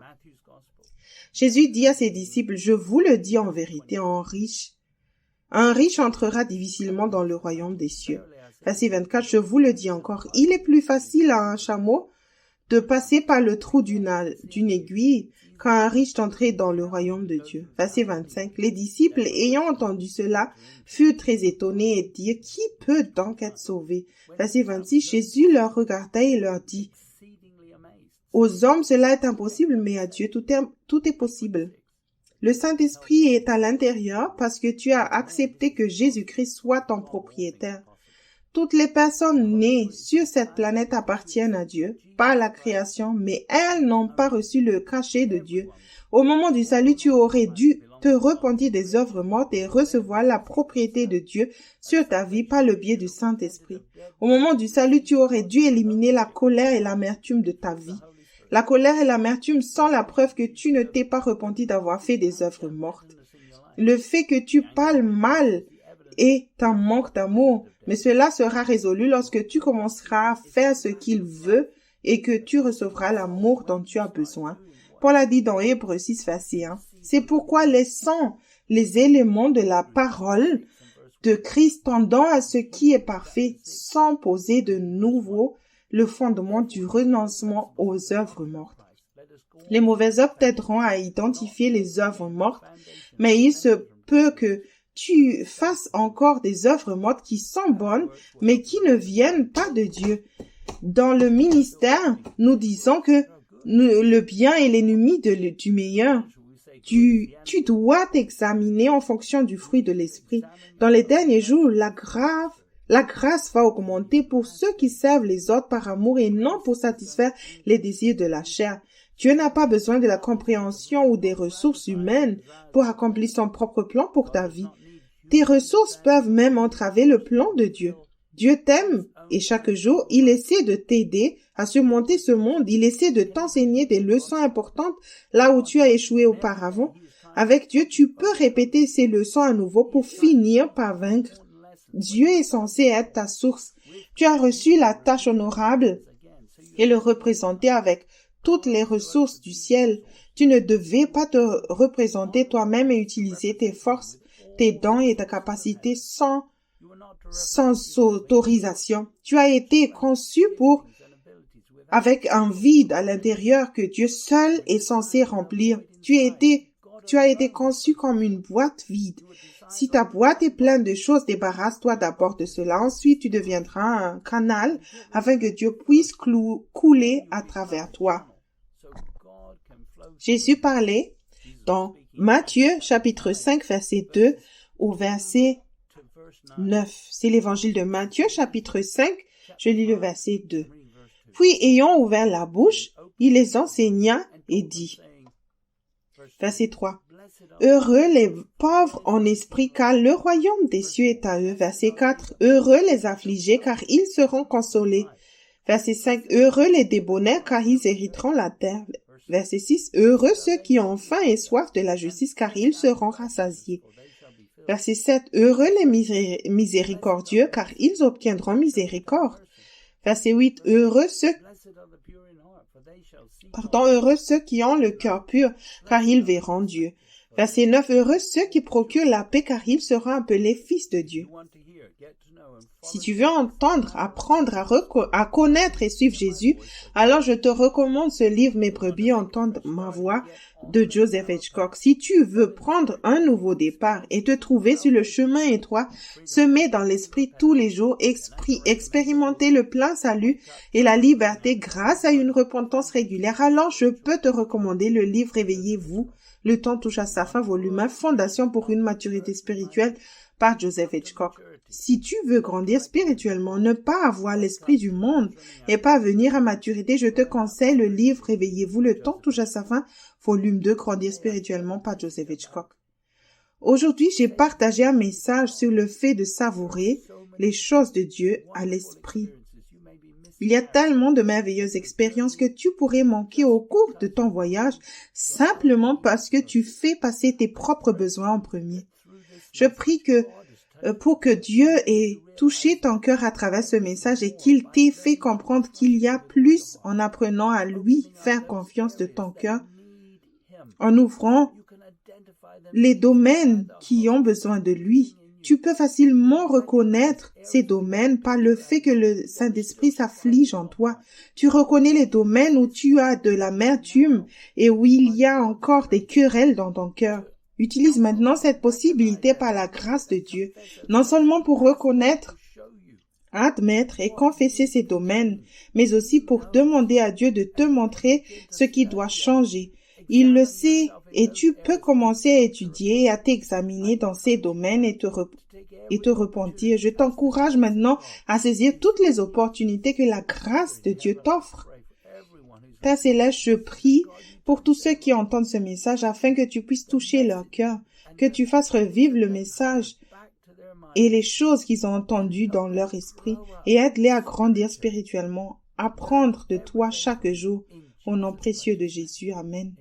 Jésus dit à ses disciples, « Je vous le dis en vérité, un riche entrera difficilement dans le royaume des cieux. » Verset 24, « Je vous le dis encore, il est plus facile à un chameau de passer par le trou d'une aiguille qu'à un riche d'entrer dans le royaume de Dieu. » Verset 25. Les disciples, ayant entendu cela, furent très étonnés et dirent, « Qui peut donc être sauvé ?» Verset 26. Jésus leur regarda et leur dit, « Aux hommes cela est impossible, mais à Dieu tout est possible. » Le Saint-Esprit est à l'intérieur parce que tu as accepté que Jésus-Christ soit ton propriétaire. Toutes les personnes nées sur cette planète appartiennent à Dieu, par la création, mais elles n'ont pas reçu le cachet de Dieu. Au moment du salut, tu aurais dû te repentir des œuvres mortes et recevoir la propriété de Dieu sur ta vie par le biais du Saint-Esprit. Au moment du salut, tu aurais dû éliminer la colère et l'amertume de ta vie. La colère et l'amertume sont la preuve que tu ne t'es pas repenti d'avoir fait des œuvres mortes. Le fait que tu parles mal est un manque d'amour, mais cela sera résolu lorsque tu commenceras à faire ce qu'il veut et que tu recevras l'amour dont tu as besoin. Paul a dit dans Hébreux 6, verset 1, « C'est pourquoi laissons les éléments de la parole de Christ tendant à ce qui est parfait, sans poser de nouveau le fondement du renoncement aux œuvres mortes. » Les mauvaises œuvres t'aideront à identifier les œuvres mortes, mais il se peut que tu fasses encore des œuvres mortes qui sont bonnes, mais qui ne viennent pas de Dieu. Dans le ministère, nous disons que le bien est l'ennemi du meilleur. Tu dois t'examiner en fonction du fruit de l'esprit. Dans les derniers jours, la grâce va augmenter pour ceux qui servent les autres par amour et non pour satisfaire les désirs de la chair. Dieu n'a pas besoin de la compréhension ou des ressources humaines pour accomplir son propre plan pour ta vie. Tes ressources peuvent même entraver le plan de Dieu. Dieu t'aime et chaque jour, il essaie de t'aider à surmonter ce monde. Il essaie de t'enseigner des leçons importantes là où tu as échoué auparavant. Avec Dieu, tu peux répéter ces leçons à nouveau pour finir par vaincre. Dieu est censé être ta source. Tu as reçu la tâche honorable et le représenter avec toutes les ressources du ciel. Tu ne devais pas te représenter toi-même et utiliser tes forces, tes dons et ta capacité sans autorisation. Tu as été conçu avec un vide à l'intérieur que Dieu seul est censé remplir. Tu as été conçu comme une boîte vide. Si ta boîte est pleine de choses, débarrasse-toi d'abord de cela. Ensuite, tu deviendras un canal afin que Dieu puisse couler à travers toi. Jésus parlait dans Matthieu chapitre 5 verset 2 au verset 9. C'est l'évangile de Matthieu chapitre 5, je lis le verset 2. Puis ayant ouvert la bouche, il les enseigna et dit. Verset 3. Heureux les pauvres en esprit, car le royaume des cieux est à eux. Verset 4. Heureux les affligés, car ils seront consolés. Verset 5. Heureux les débonnaires, car ils hériteront la terre. Verset 6. Heureux ceux qui ont faim et soif de la justice, car ils seront rassasiés. Verset 7. Heureux les miséricordieux, car ils obtiendront miséricorde. Verset 8. Heureux ceux qui ont le cœur pur, car ils verront Dieu. Verset 9. Heureux ceux qui procurent la paix, car ils seront appelés fils de Dieu. Si tu veux entendre, apprendre à connaître et suivre Jésus, alors je te recommande ce livre « Mes brebis entendent ma voix » de Joseph Hitchcock. Si tu veux prendre un nouveau départ et te trouver sur le chemin étroit, semé dans l'esprit tous les jours, expérimenter le plein salut et la liberté grâce à une repentance régulière, alors je peux te recommander le livre « Réveillez-vous ». Le temps touche à sa fin, volume 1, Fondation pour une maturité spirituelle par Joseph Hitchcock. Si tu veux grandir spirituellement, ne pas avoir l'esprit du monde et pas venir à maturité, je te conseille le livre Réveillez-vous, le temps touche à sa fin, volume 2, Grandir spirituellement par Joseph Hitchcock. Aujourd'hui, j'ai partagé un message sur le fait de savourer les choses de Dieu à l'esprit. Il y a tellement de merveilleuses expériences que tu pourrais manquer au cours de ton voyage simplement parce que tu fais passer tes propres besoins en premier. Je prie pour que Dieu ait touché ton cœur à travers ce message et qu'il t'ait fait comprendre qu'il y a plus en apprenant à lui faire confiance de ton cœur, en ouvrant les domaines qui ont besoin de lui. Tu peux facilement reconnaître ces domaines par le fait que le Saint-Esprit s'afflige en toi. Tu reconnais les domaines où tu as de l'amertume et où il y a encore des querelles dans ton cœur. Utilise maintenant cette possibilité par la grâce de Dieu, non seulement pour reconnaître, admettre et confesser ces domaines, mais aussi pour demander à Dieu de te montrer ce qui doit changer. Il le sait et tu peux commencer à étudier et à t'examiner dans ces domaines et te repentir. Je t'encourage maintenant à saisir toutes les opportunités que la grâce de Dieu t'offre. Père Céleste, je prie pour tous ceux qui entendent ce message afin que tu puisses toucher leur cœur, que tu fasses revivre le message et les choses qu'ils ont entendues dans leur esprit et aide-les à grandir spirituellement, apprendre de toi chaque jour. Au nom précieux de Jésus, Amen.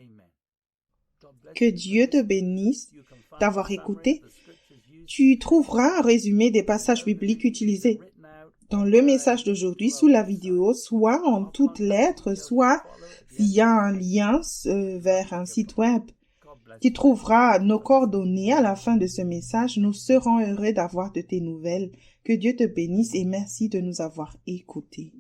Que Dieu te bénisse d'avoir écouté. Tu trouveras un résumé des passages bibliques utilisés dans le message d'aujourd'hui sous la vidéo, soit en toutes lettres, soit via un lien vers un site web. Tu trouveras nos coordonnées à la fin de ce message. Nous serons heureux d'avoir de tes nouvelles. Que Dieu te bénisse et merci de nous avoir écoutés.